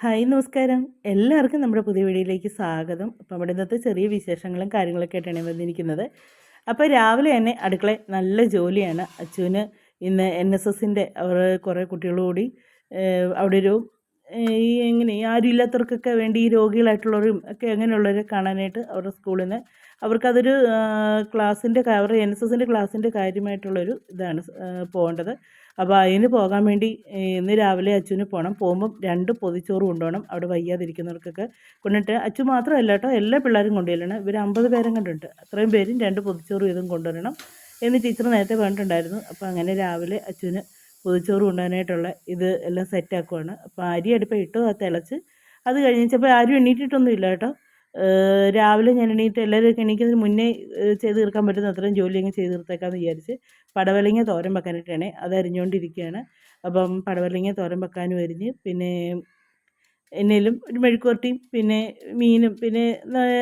Hi നമസ്കാരം. എല്ലാവർക്കും നമ്മുടെ പുതിയ വീഡിയോയിലേക്ക് സ്വാഗതം. അപ്പോൾ നമ്മുടെ ഇന്നത്തെ ചെറിയ വിശേഷങ്ങളും കാര്യങ്ങളൊക്കെ ആയിട്ടാണ് വന്നിരിക്കുന്നത്. അപ്പോൾ രാവിലെ തന്നെ അടുക്കളയിൽ നല്ല ജോലിയാണ്. അച്ചുവിന് ഇന്ന് NSSൻ്റെ അവർ കുറേ കുട്ടികളോടി അവിടെ ഒരു ഈ എങ്ങനെ ആരും ഇല്ലാത്തവർക്കൊക്കെ വേണ്ടി ഈ രോഗികളായിട്ടുള്ളവരും ഒക്കെ അങ്ങനെയുള്ളവരെ കാണാനായിട്ട് അവരുടെ സ്കൂളിൽ നിന്ന് അവർക്കതൊരു ക്ലാസ്സിൻ്റെ അവർ NSSൻ്റെ ക്ലാസ്സിൻ്റെ കാര്യമായിട്ടുള്ളൊരു ഇതാണ് പോകേണ്ടത്. അപ്പോൾ അതിന് പോകാൻ വേണ്ടി ഇന്ന് രാവിലെ അച്ചുവിന് പോകണം. പോകുമ്പം 2 പൊതിച്ചോറ് കൊണ്ടുപോകണം. അവിടെ വയ്യാതിരിക്കുന്നവർക്കൊക്കെ കൊണ്ടിട്ട് അച്ചു മാത്രമല്ല കേട്ടോ, എല്ലാ പിള്ളേരും കൊണ്ടുചെല്ലണം. ഇവർ 50 പേരും കണ്ടുണ്ട്. അത്രയും പേരും 2 പൊതിച്ചോറ് വീതം കൊണ്ടുവരണം എന്ന് ടീച്ചർ നേരത്തെ പറഞ്ഞിട്ടുണ്ടായിരുന്നു. അപ്പോൾ അങ്ങനെ രാവിലെ അച്ചുവിന് പൊതിച്ചോറ് കൊണ്ടുപോകാനായിട്ടുള്ള ഇത് എല്ലാം സെറ്റാക്കുവാണ്. അപ്പോൾ അരി അടുപ്പിൽ ഇട്ടു, അത് തിളച്ച് അത് കഴിഞ്ഞപ്പോൾ ആരും എണീറ്റിട്ടൊന്നുമില്ല കേട്ടോ. രാവിലെ ഞാൻ എണീറ്റ് എല്ലാവരും എണീക്കുന്നതിന് മുന്നേ ചെയ്ത് തീർക്കാൻ പറ്റുന്ന അത്രയും ജോലി അങ്ങ് ചെയ്ത് തീർത്തേക്കാമെന്ന് വിചാരിച്ച് പടവലങ്ങ തോരൻ വെക്കാനായിട്ടാണ് അത് അരിഞ്ഞുകൊണ്ടിരിക്കുകയാണ്. അപ്പം പടവലങ്ങ തോരൻ വെക്കാനും അരിഞ്ഞ് പിന്നെ എന്നേലും ഒരു മെഴുക്കുവരട്ടിയും പിന്നെ മീനും പിന്നെ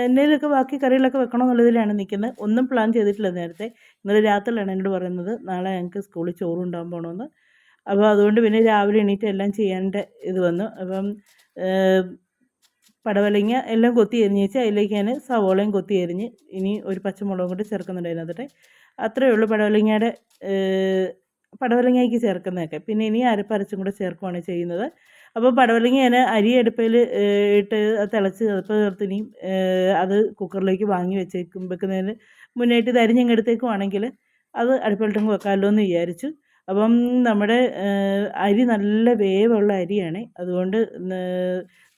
എന്നേലൊക്കെ ബാക്കി കറികളൊക്കെ വെക്കണമെന്നുള്ളതിലാണ് നിൽക്കുന്നത്. ഒന്നും പ്ലാൻ ചെയ്തിട്ടില്ല നേരത്തെ. ഇന്നലെ രാത്രിയിലാണ് എന്നോട് പറയുന്നത് നാളെ ഞങ്ങൾക്ക് സ്കൂളിൽ ചോറുണ്ടാകാൻ പോകണമെന്ന്. അപ്പോൾ അതുകൊണ്ട് പിന്നെ രാവിലെ എണീറ്റ് എല്ലാം ചെയ്യേണ്ട ഇത് വന്നു. അപ്പം പടവലങ്ങ എല്ലാം കൊത്തി എരിഞ്ഞ് വെച്ച് അതിലേക്ക് ഞാൻ സവോളയും കൊത്തി എരിഞ്ഞ് ഇനി ഒരു പച്ചമുളകും കൂടി ചേർക്കുന്നുണ്ട് അതിനകത്തോട്ട്. അത്രയേ ഉള്ളൂ പടവലങ്ങയ്ക്ക് ചേർക്കുന്നതൊക്കെ. പിന്നെ ഇനി അരപ്പരച്ചും കൂടെ ചേർക്കുകയാണ് ചെയ്യുന്നത്. അപ്പോൾ പടവലങ്ങ ഞാൻ അരി അടുപ്പിൽ ഇട്ട് തിളച്ച് അതിപ്പോൾ ചേർത്ത് ഇനിയും അത് കുക്കറിലേക്ക് വാങ്ങി വെക്കുന്നതിന് മുന്നായിട്ട് ഇത് അരിഞ്ഞങ്ങ് എടുത്തേക്കുവാണെങ്കിൽ അത് അടുപ്പിലിട്ടങ്ങ് വെക്കാമല്ലോ എന്ന് വിചാരിച്ചു. അപ്പം നമ്മുടെ അരി നല്ല വേവുള്ള അരിയാണ്. അതുകൊണ്ട്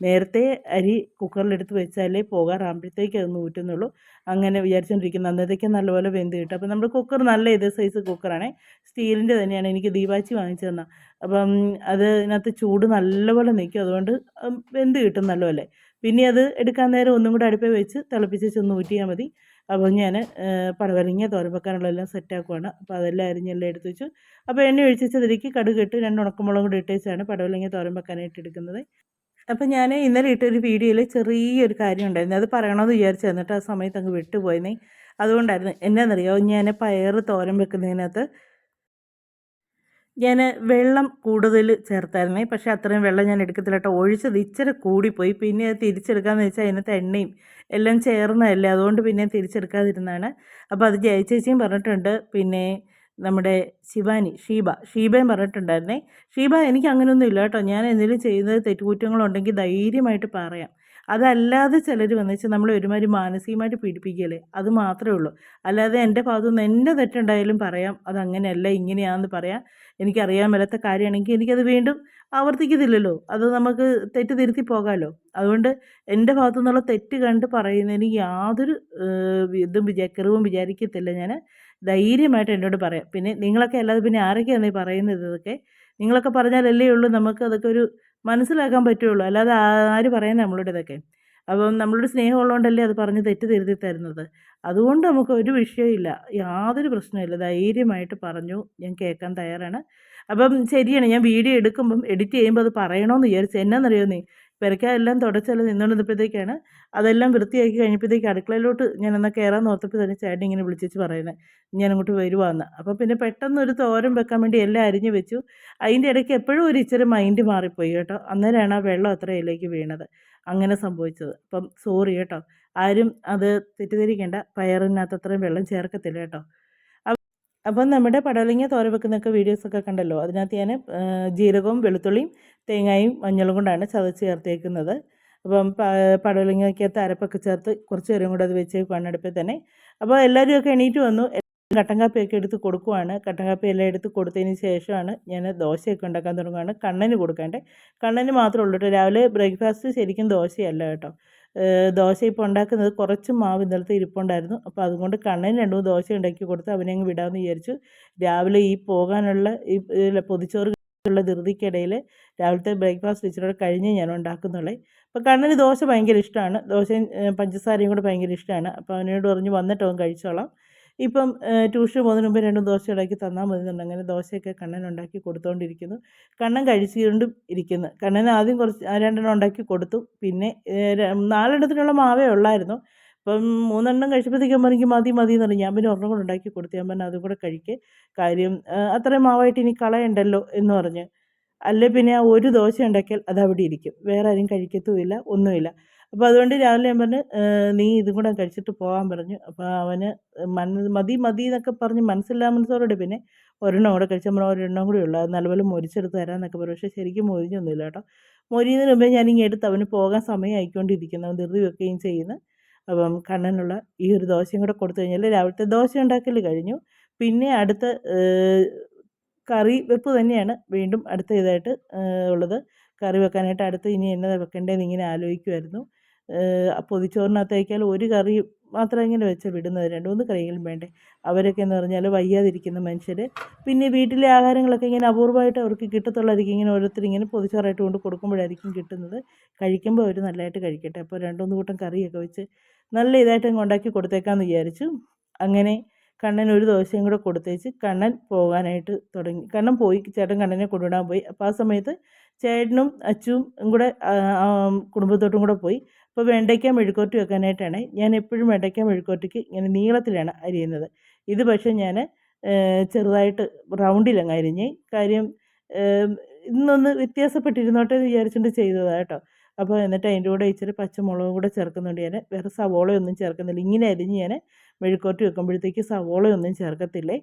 നേരത്തെ അരി കുക്കറിലെടുത്ത് വെച്ചാലേ പോകാറാകുമ്പോഴത്തേക്ക് അതൊന്ന് ഊറ്റുന്നുള്ളൂ. അങ്ങനെ വിചാരിച്ചുകൊണ്ടിരിക്കുന്നത്. അന്നത്തേക്ക് നല്ലപോലെ വെന്ത് കിട്ടും. അപ്പം നമ്മുടെ കുക്കർ നല്ല ഇതേ സൈസ് കുക്കറാണ്, സ്റ്റീലിൻ്റെ തന്നെയാണ്. എനിക്ക് ദീപാച്ചി വാങ്ങിച്ചു തന്ന. അപ്പം അതിനകത്ത് ചൂട് നല്ലപോലെ നിൽക്കും. അതുകൊണ്ട് വെന്ത് കിട്ടും നല്ലപോലെ. പിന്നെ അത് എടുക്കാൻ നേരം ഒന്നും കൂടെ അടുപ്പിൽ വെച്ച് തിളപ്പിച്ച് ഒന്ന് ഊറ്റിയാൽ മതി. അപ്പോൾ ഞാൻ പടവലങ്ങ തോരൻ വെക്കാനുള്ളതെല്ലാം സെറ്റാക്കുവാണ്. അപ്പോൾ അതെല്ലാം അരിഞ്ഞെല്ലാം എടുത്ത് വെച്ചു. അപ്പോൾ എണ്ണ ഒഴിച്ചതിലേക്ക് കടുക് ഇട്ട് 2 ഉണക്കമുളകും കൂടി ഇട്ടേച്ചാണ് പടവലങ്ങ തോരൻ വെക്കാനായിട്ട് എടുക്കുന്നത്. അപ്പോൾ ഞാൻ ഇന്നലെ ഇട്ടൊരു വീഡിയോയിൽ ചെറിയൊരു കാര്യം ഉണ്ടായിരുന്നു, അത് പറയണമെന്ന് വിചാരിച്ചു. എന്നിട്ട് ആ സമയത്ത് അങ്ങ് വിട്ടുപോയെന്നേ. അതുകൊണ്ടായിരുന്നു. എന്നാണെന്നറിയോ, ഞാൻ പയർ തോരൻ വെക്കുന്നതിനകത്ത് ഞാൻ വെള്ളം കൂടുതൽ ചേർത്തായിരുന്നേ. പക്ഷേ അത്രയും വെള്ളം ഞാൻ എടുക്കത്തില്ല കേട്ടോ. ഒഴിച്ചത് ഇച്ചിരി കൂടിപ്പോയി. പിന്നെ അത് തിരിച്ചെടുക്കാമെന്ന് വെച്ചാൽ അതിനകത്ത് എണ്ണയും എല്ലാം ചേർന്നതല്ലേ, അതുകൊണ്ട് പിന്നെ തിരിച്ചെടുക്കാതിരുന്നതാണ്. അപ്പോൾ അത് ജയചേച്ചിയും പറഞ്ഞിട്ടുണ്ട്. പിന്നെ നമ്മുടെ ഷീബയും പറഞ്ഞിട്ടുണ്ടായിരുന്നേ. ഷീബ, എനിക്ക് അങ്ങനെയൊന്നും ഇല്ല കേട്ടോ. ഞാൻ എന്തെങ്കിലും ചെയ്യുന്നത് തെറ്റുകുറ്റങ്ങളുണ്ടെങ്കിൽ ധൈര്യമായിട്ട് പറയാം. അതല്ലാതെ ചിലർ വന്നിച്ച് നമ്മളെ ഒരുമാതിരി മാനസികമായിട്ട് പീഡിപ്പിക്കുകയല്ലേ, അത് മാത്രമേ ഉള്ളൂ. അല്ലാതെ എൻ്റെ ഭാഗത്തുനിന്ന് എൻ്റെ തെറ്റുണ്ടായാലും പറയാം, അതങ്ങനെയല്ല ഇങ്ങനെയാണെന്ന് പറയാം. എനിക്കറിയാൻ മേലാത്ത കാര്യമാണെങ്കിൽ എനിക്കത് വീണ്ടും ആവർത്തിക്കത്തില്ലല്ലോ. അത് നമുക്ക് തെറ്റ് തിരുത്തി പോകാമല്ലോ. അതുകൊണ്ട് എൻ്റെ ഭാഗത്തു നിന്നുള്ള തെറ്റ് കണ്ട് പറയുന്നതിന് യാതൊരു കിറിവും വിചാരിക്കത്തില്ല ഞാൻ. ധൈര്യമായിട്ട് എന്നോട് പറയാം. പിന്നെ നിങ്ങളൊക്കെ അല്ലാതെ പിന്നെ ആരൊക്കെയാണ് ഈ പറയുന്നത് ഇതൊക്കെ? നിങ്ങളൊക്കെ പറഞ്ഞാലല്ലേ ഉള്ളൂ നമുക്ക് അതൊക്കെ ഒരു മനസ്സിലാക്കാൻ പറ്റുള്ളൂ. അല്ലാതെ ആര് പറയാൻ നമ്മളോട് ഇതൊക്കെ? അപ്പം നമ്മളോട് സ്നേഹമുള്ളതുകൊണ്ടല്ലേ അത് പറഞ്ഞ് തെറ്റ് തിരുത്തി തരുന്നത്. അതുകൊണ്ട് നമുക്ക് ഒരു വിഷയമില്ല, യാതൊരു പ്രശ്നമില്ല. ധൈര്യമായിട്ട് പറഞ്ഞു, ഞാൻ കേൾക്കാൻ തയ്യാറാണ്. അപ്പം ശരിയാണ്, ഞാൻ വീഡിയോ എടുക്കുമ്പം എഡിറ്റ് ചെയ്യുമ്പോൾ അത് പറയണമെന്ന് വിചാരിച്ചു. എന്നാണെന്നറിയോ, പെരയ്ക്കെല്ലാം തുടച്ചെല്ലാം നിന്നുകൊണ്ടിരുന്നപ്പോഴത്തേക്കാണ് അതെല്ലാം വൃത്തിയാക്കി കഴിഞ്ഞപ്പോഴത്തേക്ക് അടുക്കളയിലോട്ട് ഞാനെന്നാൽ കയറാൻ ഓർത്തപ്പോൾ തന്നെ ചേട്ടൻ ഇങ്ങനെ വിളിച്ചേച്ച് പറയുന്നത് ഞാനങ്ങോട്ട് വരുവാന്ന്. അപ്പോൾ പിന്നെ പെട്ടെന്നൊരു തോരൻ വെക്കാൻ വേണ്ടി എല്ലാം അരിഞ്ഞ് വെച്ചു. അതിൻ്റെ ഇടയ്ക്ക് എപ്പോഴും ഒരു ഇച്ചിരി മൈൻഡ് മാറിപ്പോയി കേട്ടോ. അന്നേരമാണ് ആ വെള്ളം അത്ര ഇതിലേക്ക് വീണത്. അങ്ങനെ സംഭവിച്ചത്. അപ്പം സോറി കേട്ടോ. ആരും അത് തെറ്റിദ്ധരിക്കേണ്ട. പയറിനകത്ത് അത്രയും വെള്ളം ചേർക്കത്തില്ല കേട്ടോ. അപ്പം നമ്മുടെ പടവലങ്ങ തോരൻ വെക്കുന്നൊക്കെ വീഡിയോസൊക്കെ കണ്ടല്ലോ. അതിനകത്ത് ഞാൻ ജീരകവും വെളുത്തുള്ളിയും തേങ്ങയും മഞ്ഞളും കൊണ്ടാണ് ചതച്ച് ചേർത്തേക്കുന്നത്. അപ്പം പടവലങ്ങയ്ക്കകത്ത് അരപ്പൊക്കെ ചേർത്ത് കുറച്ച് നേരം കൂടെ അത് വെച്ചേക്കുവാണ് അടുപ്പിൽ തന്നെ. അപ്പോൾ എല്ലാവരും ഒക്കെ എണീറ്റ് വന്നു. കട്ടൻ കാപ്പിയൊക്കെ എടുത്ത് കൊടുക്കുവാണ്. കട്ടൻ കാപ്പി എല്ലാം എടുത്ത് കൊടുത്തതിന് ശേഷമാണ് ഞാൻ ദോശയൊക്കെ ഉണ്ടാക്കാൻ തുടങ്ങുകയാണ്. കണ്ണന് കൊടുക്കാണ്ട്. കണ്ണന് മാത്രമേ ഉള്ളൂ കേട്ടോ. രാവിലെ ബ്രേക്ക്ഫാസ്റ്റ് ശരിക്കും ദോശയല്ല കേട്ടോ. ദോശ ഇപ്പോൾ ഉണ്ടാക്കുന്നത് കുറച്ച് മാവ് ഇന്നലത്തെ ഇരിപ്പുണ്ടായിരുന്നു. അപ്പോൾ അതുകൊണ്ട് കണ്ണന് 2 ദോശ ഉണ്ടാക്കി കൊടുത്ത് അവനെ അങ്ങ് വിടാമെന്ന് വിചാരിച്ചു. രാവിലെ ഈ പോകാനുള്ള ഈ പൊതിച്ചോറ് ഉള്ള ധൃതിക്കിടയിൽ രാവിലത്തെ ബ്രേക്ക്ഫാസ്റ്റ് ഇച്ചിരി കഴിഞ്ഞ് ഞാൻ ഉണ്ടാക്കുന്നുള്ളേ. അപ്പോൾ കണ്ണന് ദോശ ഭയങ്കര ഇഷ്ടമാണ്. ദോശയും പഞ്ചസാരയും കൂടെ ഭയങ്കര ഇഷ്ടമാണ്. അപ്പോൾ അവനോട് പറഞ്ഞ് വന്നിട്ട് അവൻ കഴിച്ചോളാം. ഇപ്പം ട്യൂഷന് പോകുന്നതിന് മുമ്പ് 2 ദോശ ഉണ്ടാക്കി തന്നാൽ മതി എന്നുണ്ട്. അങ്ങനെ ദോശയൊക്കെ കണ്ണൻ ഉണ്ടാക്കി കൊടുത്തുകൊണ്ടിരിക്കുന്നു. കണ്ണൻ കഴിച്ചുകൊണ്ടും ഇരിക്കുന്നു. കണ്ണന് ആദ്യം കുറച്ച് 2 ഉണ്ടാക്കി കൊടുത്തു. പിന്നെ 4 മാവേ ഉള്ളായിരുന്നു. അപ്പം 3 കഴിച്ചപ്പോഴത്തേക്കും എനിക്ക് മതി എന്ന് പറഞ്ഞു. ഞാൻ പിന്നെ 1 കൂടെ ഉണ്ടാക്കി കൊടുത്തു. ഞാൻ പറഞ്ഞു അതും കൂടെ കഴിക്ക്, കാര്യം അത്രയും മാവായിട്ട് ഇനി കളയണ്ടല്ലോ എന്ന് പറഞ്ഞ്. അല്ലെ പിന്നെ ആ ഒരു ദോശ ഉണ്ടാക്കിയാൽ അതവിടെ ഇരിക്കും, വേറെ ആരും കഴിക്കത്തുമില്ല, ഒന്നുമില്ല. അപ്പോൾ അതുകൊണ്ട് രാവിലെ ഞാൻ പറഞ്ഞു നീ ഇതും കൂടെ കഴിച്ചിട്ട് പോകാൻ പറഞ്ഞു. അപ്പോൾ അവന് മതി മതി എന്നൊക്കെ പറഞ്ഞ് മനസ്സില്ലാ മനസ്സോടെ പിന്നെ ഒരെണ്ണം കൂടെ കഴിച്ച് നമ്മൾ ഒരെണ്ണം കൂടി ഉള്ളൂ, അത് നല്ലപോലെ മൊരിച്ചെടുത്ത് തരാമെന്നൊക്കെ പറഞ്ഞു. പക്ഷേ ശരിക്കും മൊരിഞ്ഞൊന്നുമില്ല കേട്ടോ. മൊരിയുന്നതിന് മുമ്പേ ഞാനിങ്ങനെ എടുത്ത് അവന് പോകാൻ സമയമായിക്കൊണ്ടിരിക്കുന്നു, അവൻ ധൃതി വെക്കുകയും ചെയ്യുന്നു. അപ്പം കണ്ണനുള്ള ഈ ഒരു ദോശയും കൂടെ കൊടുത്തു കഴിഞ്ഞാൽ രാവിലത്തെ ദോശ ഉണ്ടാക്കൽ കഴിഞ്ഞു. പിന്നെ അടുത്ത കറി വെപ്പ് തന്നെയാണ് വീണ്ടും അടുത്ത ഇതായിട്ട് ഉള്ളത്. കറി വെക്കാനായിട്ട് അടുത്ത് ഇനി എന്നതാ വെക്കേണ്ടതെന്ന് ഇങ്ങനെ ആലോചിക്കുമായിരുന്നു. പൊതിച്ചോറിനകത്തേക്കാൾ ഒരു കറി മാത്രം ഇങ്ങനെ വെച്ച് വിടുന്നത്, 2-3 കറിയെങ്കിലും വേണ്ടേ. അവരൊക്കെ എന്ന് പറഞ്ഞാൽ വയ്യാതിരിക്കുന്ന മനുഷ്യർ. പിന്നെ വീട്ടിലെ ആഹാരങ്ങളൊക്കെ ഇങ്ങനെ അപൂർവമായിട്ട് അവർക്ക് കിട്ടത്തുള്ളായിരിക്കും, ഇങ്ങനെ ഓരോരുത്തർ ഇങ്ങനെ പൊതിച്ചോറായിട്ട് കൊണ്ട് കൊടുക്കുമ്പോഴായിരിക്കും കിട്ടുന്നത്. കഴിക്കുമ്പോൾ അവർ നല്ലതായിട്ട് കഴിക്കട്ടെ. അപ്പോൾ 2-3 കൂട്ടം കറിയൊക്കെ വെച്ച് നല്ല ഇതായിട്ട് അങ്ങ് ഉണ്ടാക്കി കൊടുത്തേക്കാമെന്ന് വിചാരിച്ചു. അങ്ങനെ കണ്ണൻ ഒരു ദോശയും കൂടെ കൊടുത്തേച്ച് കണ്ണൻ പോകാനായിട്ട് തുടങ്ങി. കണ്ണൻ പോയി, ചേട്ടൻ കണ്ണനെ കൊണ്ടുവിടാൻ പോയി. അപ്പോൾ ആ സമയത്ത് ചേട്ടനും അച്ചുവും കൂടെ കുടുംബത്തോട്ടും കൂടെ പോയി. അപ്പോൾ വെണ്ടയ്ക്ക മെഴുക്കുവരട്ടി വെക്കാനായിട്ടാണ്. ഞാൻ എപ്പോഴും വെണ്ടയ്ക്ക മെഴുക്കുവരട്ടിക്ക് ഇങ്ങനെ നീളത്തിലാണ് അരിയുന്നത്. ഇത് പക്ഷേ ഞാൻ ചെറുതായിട്ട് റൗണ്ടിലങ്ങ് അരിഞ്ഞ്. കാര്യം ഇന്നൊന്ന് വ്യത്യാസപ്പെട്ടിരുന്നോട്ടെ എന്ന് വിചാരിച്ചുകൊണ്ട് ചെയ്തതാണ് കേട്ടോ. അപ്പോൾ എന്നിട്ട് അതിൻ്റെ കൂടെ ഇച്ചിരി പച്ചമുളകും കൂടെ ചേർക്കുന്നുണ്ട് ഞാൻ. വേറെ സവോളയൊന്നും ചേർക്കുന്നില്ല. ഇങ്ങനെ അരിഞ്ഞ് ഞാൻ മെഴുക്കുവരട്ടി വെക്കുമ്പോഴത്തേക്ക് സവോളയൊന്നും ചേർക്കത്തില്ലേ,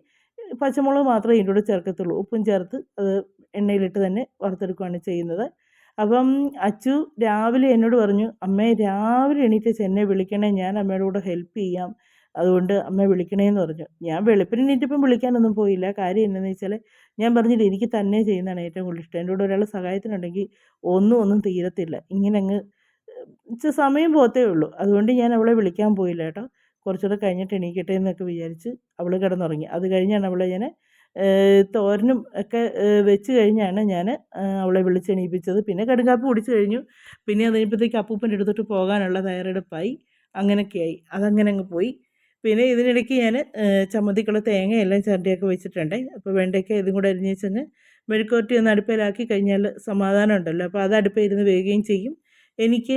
പച്ചമുളക് മാത്രമേ ഇതിൻ്റെ കൂടെ ചേർക്കത്തുള്ളൂ. ഉപ്പും ചേർത്ത് അത് എണ്ണയിലിട്ട് തന്നെ വറുത്തെടുക്കുകയാണ് ചെയ്യുന്നത്. അപ്പം അച്ചു രാവിലെ എന്നോട് പറഞ്ഞു, അമ്മേ രാവിലെ എണീറ്റേച്ച് എന്നെ വിളിക്കണേ, ഞാൻ അമ്മയുടെ കൂടെ ഹെൽപ്പ് ചെയ്യാം, അതുകൊണ്ട് അമ്മയെ വിളിക്കണേന്ന് പറഞ്ഞു. ഞാൻ വെളുപ്പിന് എണീറ്റപ്പം വിളിക്കാനൊന്നും പോയില്ല. കാര്യം എന്താണെന്ന് വെച്ചാൽ ഞാൻ പറഞ്ഞില്ല, എനിക്ക് തന്നെ ചെയ്യുന്നതാണ് ഏറ്റവും കൂടുതൽ ഇഷ്ടം. എൻ്റെ കൂടെ ഒരാൾ സഹായത്തിനുണ്ടെങ്കിൽ ഒന്നും തീരത്തില്ല, ഇങ്ങനെ അങ്ങ് സമയം പോകത്തേ ഉള്ളൂ. അതുകൊണ്ട് ഞാൻ അവളെ വിളിക്കാൻ പോയില്ല കേട്ടോ. കുറച്ചുകൂടെ കഴിഞ്ഞിട്ട് എണീക്കട്ടെ എന്നൊക്കെ വിചാരിച്ച് അവൾ കിടന്നുറങ്ങി. അത് കഴിഞ്ഞാണ് അവളെ ഞാൻ തോരനും ഒക്കെ വെച്ച് കഴിഞ്ഞാണ് ഞാൻ അവളെ വിളിച്ചെണീപ്പിച്ചത്. പിന്നെ കടുങ്കാപ്പി കുടിച്ച് കഴിഞ്ഞു. പിന്നെ അത് കഴിഞ്ഞപ്പോഴത്തേക്ക് അപ്പൂപ്പൻ്റെ അടുത്തോട്ട് പോകാനുള്ള തയ്യാറെടുപ്പായി. അങ്ങനെയൊക്കെയായി, അതങ്ങനെ അങ്ങ് പോയി. പിന്നെ ഇതിനിടയ്ക്ക് ഞാൻ ചമ്മന്തിക്കുള്ള തേങ്ങയെല്ലാം ചിരണ്ടിയൊക്കെ വെച്ചിട്ടുണ്ട്. അപ്പോൾ വെണ്ടയ്ക്ക ഇതും കൂടെ അരിഞ്ഞ് വെച്ചങ്ങ് മെഴുക്കുവരട്ടി ഒന്ന് അടുപ്പിലാക്കി കഴിഞ്ഞാൽ സമാധാനം ഉണ്ടല്ലോ. അപ്പോൾ അത് അടുപ്പിൽ ഇരുന്ന് വേകുകയും ചെയ്യും. എനിക്ക്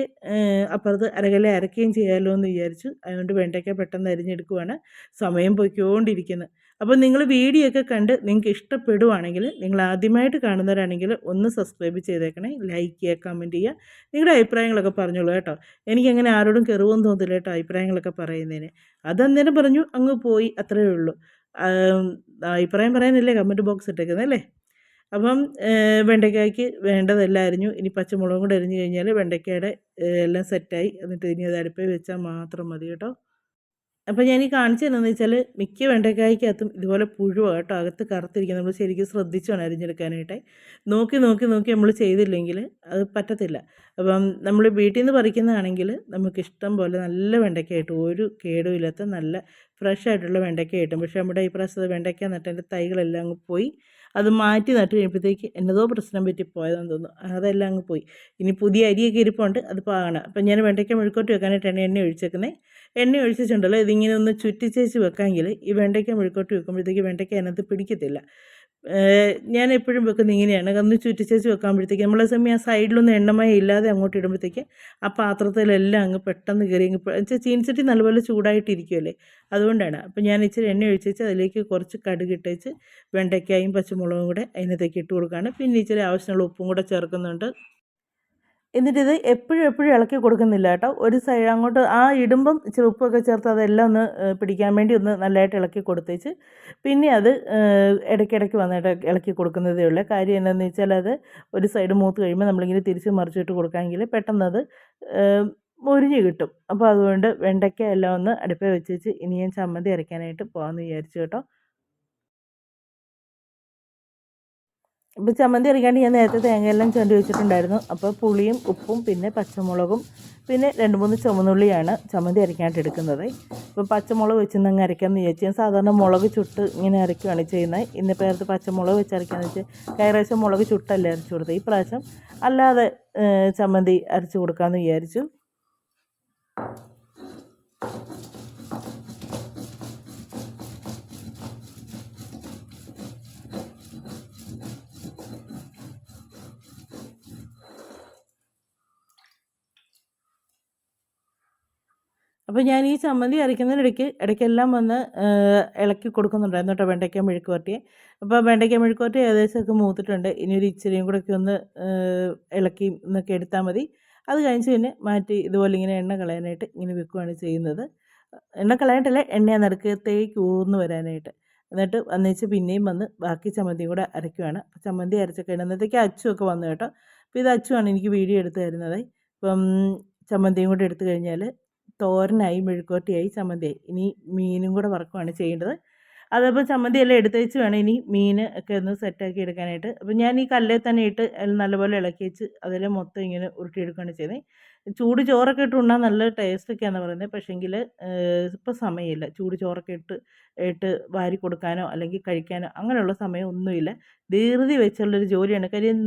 അപ്പുറത്ത് അരകല അരയ്ക്കുകയും ചെയ്യാമല്ലോ എന്ന് വിചാരിച്ചു. അതുകൊണ്ട് വെണ്ടയ്ക്ക പെട്ടെന്ന് അരിഞ്ഞെടുക്കുവാണ്. സമയം പൊയ്ക്കൊണ്ടിരിക്കുന്നത്. അപ്പോൾ നിങ്ങൾ വീഡിയോ ഒക്കെ കണ്ട് നിങ്ങൾക്ക് ഇഷ്ടപ്പെടുവാണെങ്കിൽ, നിങ്ങൾ ആദ്യമായിട്ട് കാണുന്നവരാണെങ്കിൽ ഒന്ന് സബ്സ്ക്രൈബ് ചെയ്തേക്കണേ, ലൈക്ക് ചെയ്യുക, കമൻറ്റ് ചെയ്യുക, നിങ്ങളുടെ അഭിപ്രായങ്ങളൊക്കെ പറഞ്ഞോളൂ കേട്ടോ. എനിക്കങ്ങനെ ആരോടും കെറുവൊന്നും തോന്നില്ല കേട്ടോ അഭിപ്രായങ്ങളൊക്കെ പറയുന്നതിന്. അതന്നേരം പറഞ്ഞു അങ്ങ് പോയി, അത്രയേ ഉള്ളൂ. അഭിപ്രായം പറയാനല്ലേ കമൻറ്റ് ബോക്സ് ഇട്ടേക്കുന്നത് അല്ലേ. അപ്പം വെണ്ടയ്ക്കായ്ക്ക് വേണ്ടതെല്ലാം അരിഞ്ഞു. ഇനി പച്ചമുളകും കൂടെ അരിഞ്ഞു കഴിഞ്ഞാൽ വെണ്ടയ്ക്കയുടെ എല്ലാം സെറ്റായി. എന്നിട്ട് ഇനി അത് അടുപ്പിൽ വെച്ചാൽ മാത്രം മതി കേട്ടോ. അപ്പോൾ ഞാൻ ഈ കാണിച്ചു തന്നതെന്ന് വെച്ചാൽ മിക്ക വെണ്ടയ്ക്കായ്ക്കകത്തും ഇതുപോലെ പുഴുവാണ് കേട്ടോ, അകത്ത് കറുത്തിരിക്കുന്നത്. നമ്മൾ ശരിക്കും ശ്രദ്ധിച്ച് വേണം അരിഞ്ഞെടുക്കാനായിട്ട്. നോക്കി നോക്കി നോക്കി നമ്മൾ ചെയ്തില്ലെങ്കിൽ അത് പറ്റത്തില്ല. അപ്പം നമ്മൾ വീട്ടിൽ നിന്ന് പറിക്കുന്നതാണെങ്കിൽ നമുക്ക് ഇഷ്ടം പോലെ നല്ല വെണ്ടയ്ക്ക കിട്ടും, ഒരു കേടുമില്ലാത്ത നല്ല ഫ്രഷ് ആയിട്ടുള്ള വെണ്ടയ്ക്ക കിട്ടും. പക്ഷേ നമ്മുടെ ഈ പ്രാവശ്യത്തെ വെണ്ടയ്ക്ക നട്ടതിൻ്റെ തൈകളെല്ലാം അങ്ങ് പോയി. അത് മാറ്റി നട്ട് കഴിയുമ്പോഴത്തേക്ക് എന്നതോ പ്രശ്നം പറ്റി പോയതെന്ന് തോന്നുന്നു, അതെല്ലാം അങ്ങ് പോയി. ഇനി പുതിയ അരിയൊക്കെ ഇരിപ്പുണ്ട്, അത് പാകണം. അപ്പം ഞാൻ വെണ്ടയ്ക്ക മെഴുക്കോട്ട് വെക്കാനായിട്ടാണ് എണ്ണ ഒഴിച്ചേക്കുന്നത്. എണ്ണ ഒഴിച്ചിട്ടുണ്ടല്ലോ, ഇതിങ്ങനെ ഒന്ന് ചുറ്റിച്ചേച്ച് വെക്കാമെങ്കിൽ ഈ വെണ്ടയ്ക്ക മെഴുക്കോട്ട് വെക്കുമ്പോഴത്തേക്ക് വെണ്ടയ്ക്ക അതിനകത്ത് പിടിക്കത്തില്ല. ഞാൻ എപ്പോഴും വെക്കുന്നത് ഇങ്ങനെയാണ്, ഒന്ന് ചുറ്റിച്ചേച്ച് വെക്കുമ്പോഴത്തേക്ക് നമ്മളെ സമയം ആ സൈഡിലൊന്നും എണ്ണമയം ഇല്ലാതെ അങ്ങോട്ട് ഇടുമ്പോഴത്തേക്ക് ആ പാത്രത്തിലെല്ലാം അങ്ങ് പെട്ടെന്ന് കയറി അങ്ങ് വെച്ചാൽ ചീനിച്ചട്ടി നല്ലപോലെ ചൂടായിട്ടിരിക്കുമല്ലേ, അതുകൊണ്ടാണ്. അപ്പോൾ ഞാൻ ഇച്ചിരി എണ്ണ ഒഴിച്ചേച്ച് അതിലേക്ക് കുറച്ച് കടുക് ഇട്ടേച്ച് വെണ്ടയ്ക്കായും പച്ചമുളകും കൂടെ അതിനകത്തേക്ക് ഇട്ട് കൊടുക്കുകയാണ്. പിന്നെ ഇച്ചിരി ആവശ്യമുള്ള ഉപ്പും കൂടെ ചേർക്കുന്നുണ്ട്. എന്നിട്ടിത് എപ്പോഴും ഇളക്കി കൊടുക്കുന്നില്ല കേട്ടോ. ഒരു സൈഡ് അങ്ങോട്ട് ആ ഇടുമ്പം ഇച്ചിരി ഉപ്പൊക്കെ ചേർത്ത് അതെല്ലാം ഒന്ന് പിടിക്കാൻ വേണ്ടി ഒന്ന് നല്ലതായിട്ട് ഇളക്കി കൊടുത്തേച്ച് പിന്നെ അത് ഇടയ്ക്കിടയ്ക്ക് വന്നിട്ട് ഇളക്കി കൊടുക്കുന്നതേ ഉള്ളൂ. കാര്യം എന്താണെന്ന് വെച്ചാൽ അത് ഒരു സൈഡ് മൂത്ത് കഴിയുമ്പോൾ നമ്മളിങ്ങനെ തിരിച്ച് മറിച്ചിട്ട് കൊടുക്കാമെങ്കിൽ പെട്ടെന്നത് മൊരിഞ്ഞ് കിട്ടും. അപ്പോൾ അതുകൊണ്ട് വെണ്ടയ്ക്ക എല്ലാം ഒന്ന് അടുപ്പിൽ വെച്ചേച്ച് ഇനി ഞാൻ ചമ്മന്തി അരയ്ക്കാനായിട്ട് പോകാമെന്ന് വിചാരിച്ചു കേട്ടോ. ഇപ്പോൾ ചമ്മന്തി അരയ്ക്കാണ്ട് ഞാൻ നേരത്തെ തേങ്ങയെല്ലാം ചുരണ്ടി വെച്ചിട്ടുണ്ടായിരുന്നു. അപ്പോൾ പുളിയും ഉപ്പും പിന്നെ പച്ചമുളകും പിന്നെ 2-3 ചുവന്നുള്ളിയാണ് ചമ്മന്തി അരയ്ക്കാനായിട്ട് എടുക്കുന്നത്. ഇപ്പോൾ പച്ചമുളക് വെച്ച് അങ്ങ് അരയ്ക്കാമെന്ന് വിചാരിച്ചു. ഞാൻ സാധാരണ മുളക് ചുട്ട് ഇങ്ങനെ അരയ്ക്കുകയാണ് ചെയ്യുന്നത്. ഇന്നിപ്പോൾ നേരത്തെ പച്ചമുളക് വെച്ച് അരയ്ക്കാമെന്ന് വെച്ചാൽ കഴിഞ്ഞ മുളക് ചുട്ടല്ലേ അരച്ചു കൊടുത്തത്. ഈ പ്രാവശ്യം അല്ലാതെ ചമ്മന്തി അരച്ച് കൊടുക്കാമെന്ന് വിചാരിച്ചു. അപ്പോൾ ഞാൻ ഈ ചമ്മന്തി അരയ്ക്കുന്നതിനിടയ്ക്ക് ഇടയ്ക്കെല്ലാം വന്ന് ഇളക്കി കൊടുക്കുന്നുണ്ടായിരുന്നു കേട്ടോ വെണ്ടയ്ക്ക മെഴുക്ക് പുരട്ടിയെ. അപ്പോൾ വെണ്ടയ്ക്ക മെഴുക്ക് പുരട്ടി ഏകദേശമൊക്കെ മൂത്തിട്ടുണ്ട്. ഇനി ഒരു ഇച്ചിരിയും കൂടെയൊക്കെ ഒന്ന് ഇളക്കി എന്നൊക്കെ എടുത്താൽ മതി. അത് കഴിഞ്ഞ് പിന്നെ മാറ്റി ഇതുപോലെ ഇങ്ങനെ എണ്ണ കളയാനായിട്ട് ഇങ്ങനെ വെക്കുകയാണ് ചെയ്യുന്നത്. എണ്ണ കളയാനായിട്ടല്ല, എണ്ണ നടുക്കത്തേക്ക് ഊർന്ന് വരാനായിട്ട്. എന്നിട്ട് വന്നേച്ച് പിന്നെയും വന്ന് ബാക്കി ചമ്മന്തിയും കൂടെ അരയ്ക്കുകയാണ്. അപ്പോൾ ചമ്മന്തി അരച്ചൊക്കെ ഇടുന്നത്തേക്ക് അച്ചുമൊക്കെ വന്നു കേട്ടോ. അപ്പോൾ ഇത് അച്ചുവാണ് എനിക്ക് വീഡിയോ എടുത്ത് തരുന്നത്. ഇപ്പം ചമ്മന്തിയും കൂടെ എടുത്തു കഴിഞ്ഞാൽ തോരനായി, മെഴുക്കുവരട്ടിയായി, ചമ്മന്തിയായി. ഇനി മീനും കൂടെ വറക്കുകയാണ് ചെയ്യേണ്ടത്. അതപ്പോൾ ചമ്മന്തിയെല്ലാം എടുത്ത് വെച്ച് വേണം ഇനി മീൻ ഒക്കെ ഒന്ന് സെറ്റാക്കി എടുക്കാനായിട്ട്. അപ്പോൾ ഞാൻ ഈ കല്ലിൽ തന്നെ ഇട്ട് നല്ലപോലെ ഇളക്കി വെച്ച് അതിൽ മൊത്തം ഇങ്ങനെ ഉരുട്ടിയെടുക്കുകയാണ് ചെയ്തത്. ചൂട് ചോറൊക്കെ ഇട്ട് ഉണ്ണാൻ നല്ല ടേസ്റ്റൊക്കെയാണെന്ന് പറയുന്നത്. പക്ഷേങ്കിൽ ഇപ്പോൾ സമയമില്ല. ചൂട് ചോറൊക്കെ ഇട്ട് വാരി കൊടുക്കാനോ അല്ലെങ്കിൽ കഴിക്കാനോ അങ്ങനെയുള്ള സമയം ഒന്നുമില്ല. ധൃതി വെച്ചുള്ളൊരു ജോലിയാണ്. കാര്യം